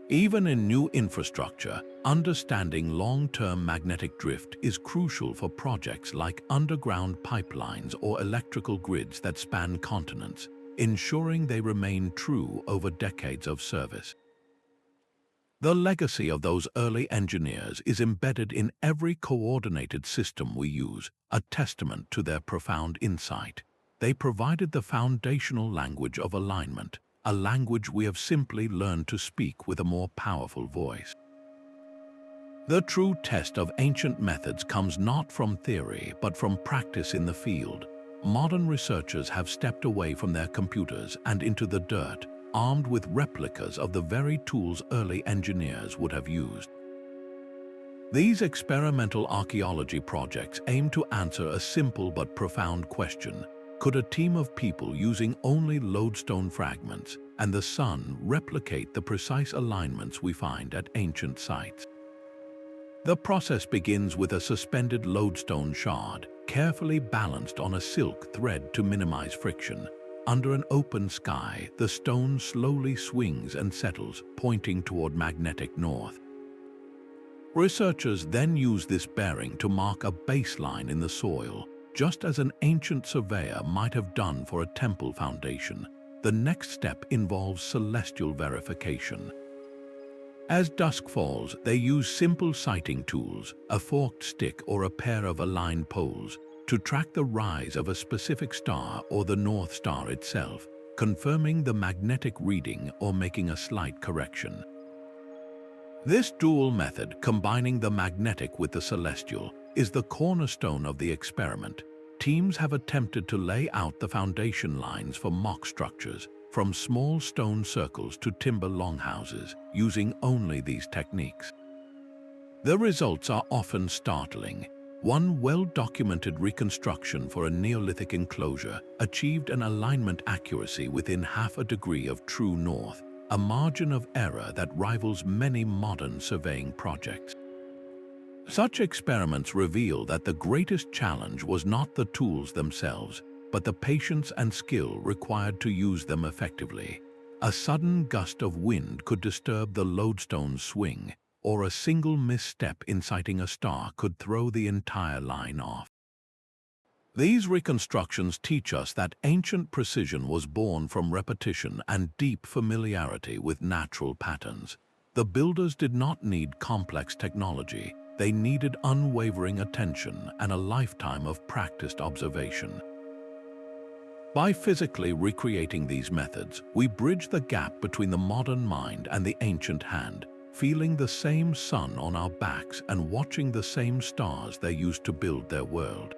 Even in new infrastructure, understanding long-term magnetic drift is crucial for projects like underground pipelines or electrical grids that span continents, ensuring they remain true over decades of service. The legacy of those early engineers is embedded in every coordinated system we use, a testament to their profound insight. They provided the foundational language of alignment, a language we have simply learned to speak with a more powerful voice. The true test of ancient methods comes not from theory, but from practice in the field. Modern researchers have stepped away from their computers and into the dirt, armed with replicas of the very tools early engineers would have used. These experimental archaeology projects aim to answer a simple but profound question. Could a team of people using only lodestone fragments and the sun replicate the precise alignments we find at ancient sites? The process begins with a suspended lodestone shard, carefully balanced on a silk thread to minimize friction. Under an open sky, the stone slowly swings and settles, pointing toward magnetic north. Researchers then use this bearing to mark a baseline in the soil, just as an ancient surveyor might have done for a temple foundation. The next step involves celestial verification. As dusk falls, they use simple sighting tools, a forked stick or a pair of aligned poles, to track the rise of a specific star or the North Star itself, confirming the magnetic reading or making a slight correction. This dual method, combining the magnetic with the celestial, is the cornerstone of the experiment. Teams have attempted to lay out the foundation lines for mock structures, from small stone circles to timber longhouses, using only these techniques. The results are often startling. One well-documented reconstruction for a Neolithic enclosure achieved an alignment accuracy within half a degree of true north, a margin of error that rivals many modern surveying projects. Such experiments reveal that the greatest challenge was not the tools themselves, but the patience and skill required to use them effectively. A sudden gust of wind could disturb the lodestone's swing, or a single misstep inciting a star could throw the entire line off. These reconstructions teach us that ancient precision was born from repetition and deep familiarity with natural patterns. The builders did not need complex technology, they needed unwavering attention and a lifetime of practiced observation. By physically recreating these methods, we bridge the gap between the modern mind and the ancient hand, feeling the same sun on our backs and watching the same stars they used to build their world.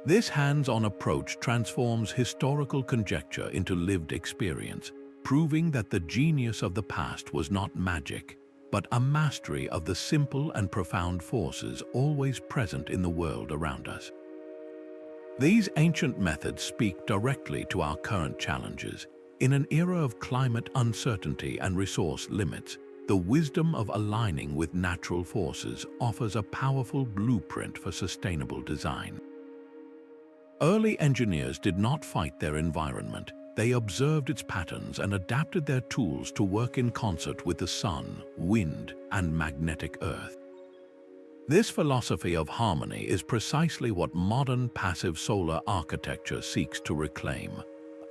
This hands-on approach transforms historical conjecture into lived experience, proving that the genius of the past was not magic, but a mastery of the simple and profound forces always present in the world around us. These ancient methods speak directly to our current challenges. In an era of climate uncertainty and resource limits, the wisdom of aligning with natural forces offers a powerful blueprint for sustainable design. Early engineers did not fight their environment. They observed its patterns and adapted their tools to work in concert with the sun, wind, and magnetic earth. This philosophy of harmony is precisely what modern passive solar architecture seeks to reclaim.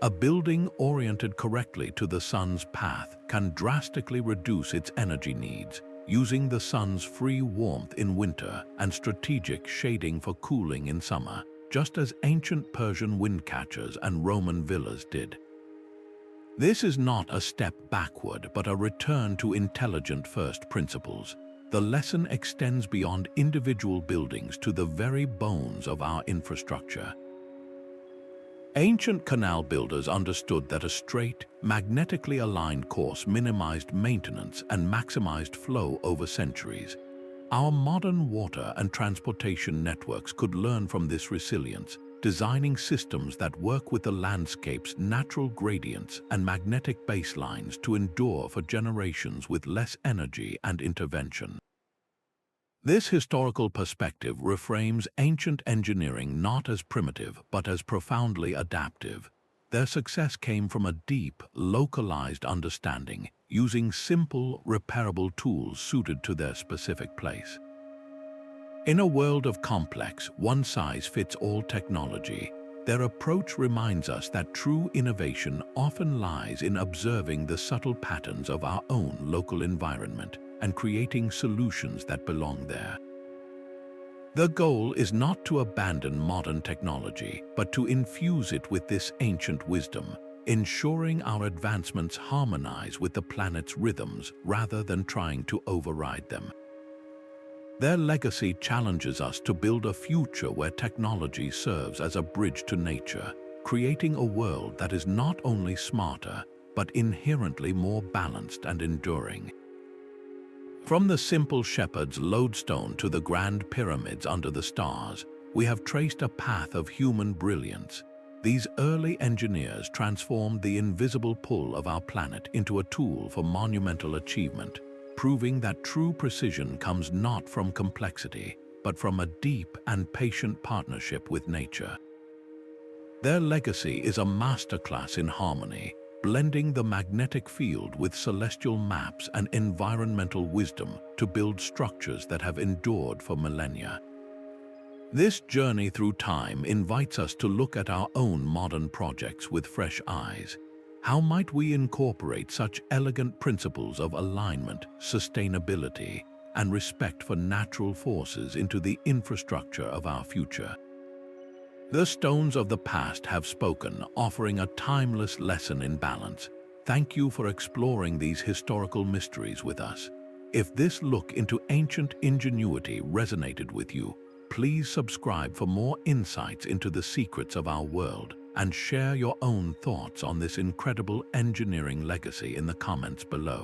A building oriented correctly to the sun's path can drastically reduce its energy needs, using the sun's free warmth in winter and strategic shading for cooling in summer, just as ancient Persian windcatchers and Roman villas did. This is not a step backward, but a return to intelligent first principles. The lesson extends beyond individual buildings to the very bones of our infrastructure. Ancient canal builders understood that a straight, magnetically aligned course minimized maintenance and maximized flow over centuries. Our modern water and transportation networks could learn from this resilience, designing systems that work with the landscape's natural gradients and magnetic baselines to endure for generations with less energy and intervention. This historical perspective reframes ancient engineering not as primitive but as profoundly adaptive. Their success came from a deep, localized understanding, using simple, repairable tools suited to their specific place. In a world of complex, one-size-fits-all technology, their approach reminds us that true innovation often lies in observing the subtle patterns of our own local environment and creating solutions that belong there. The goal is not to abandon modern technology, but to infuse it with this ancient wisdom, ensuring our advancements harmonize with the planet's rhythms rather than trying to override them. Their legacy challenges us to build a future where technology serves as a bridge to nature, creating a world that is not only smarter, but inherently more balanced and enduring. From the simple shepherd's lodestone to the grand pyramids under the stars, we have traced a path of human brilliance. These early engineers transformed the invisible pull of our planet into a tool for monumental achievement, proving that true precision comes not from complexity, but from a deep and patient partnership with nature. Their legacy is a masterclass in harmony, blending the magnetic field with celestial maps and environmental wisdom to build structures that have endured for millennia. This journey through time invites us to look at our own modern projects with fresh eyes. How might we incorporate such elegant principles of alignment, sustainability, and respect for natural forces into the infrastructure of our future? The stones of the past have spoken, offering a timeless lesson in balance. Thank you for exploring these historical mysteries with us. If this look into ancient ingenuity resonated with you, please subscribe for more insights into the secrets of our world and share your own thoughts on this incredible engineering legacy in the comments below.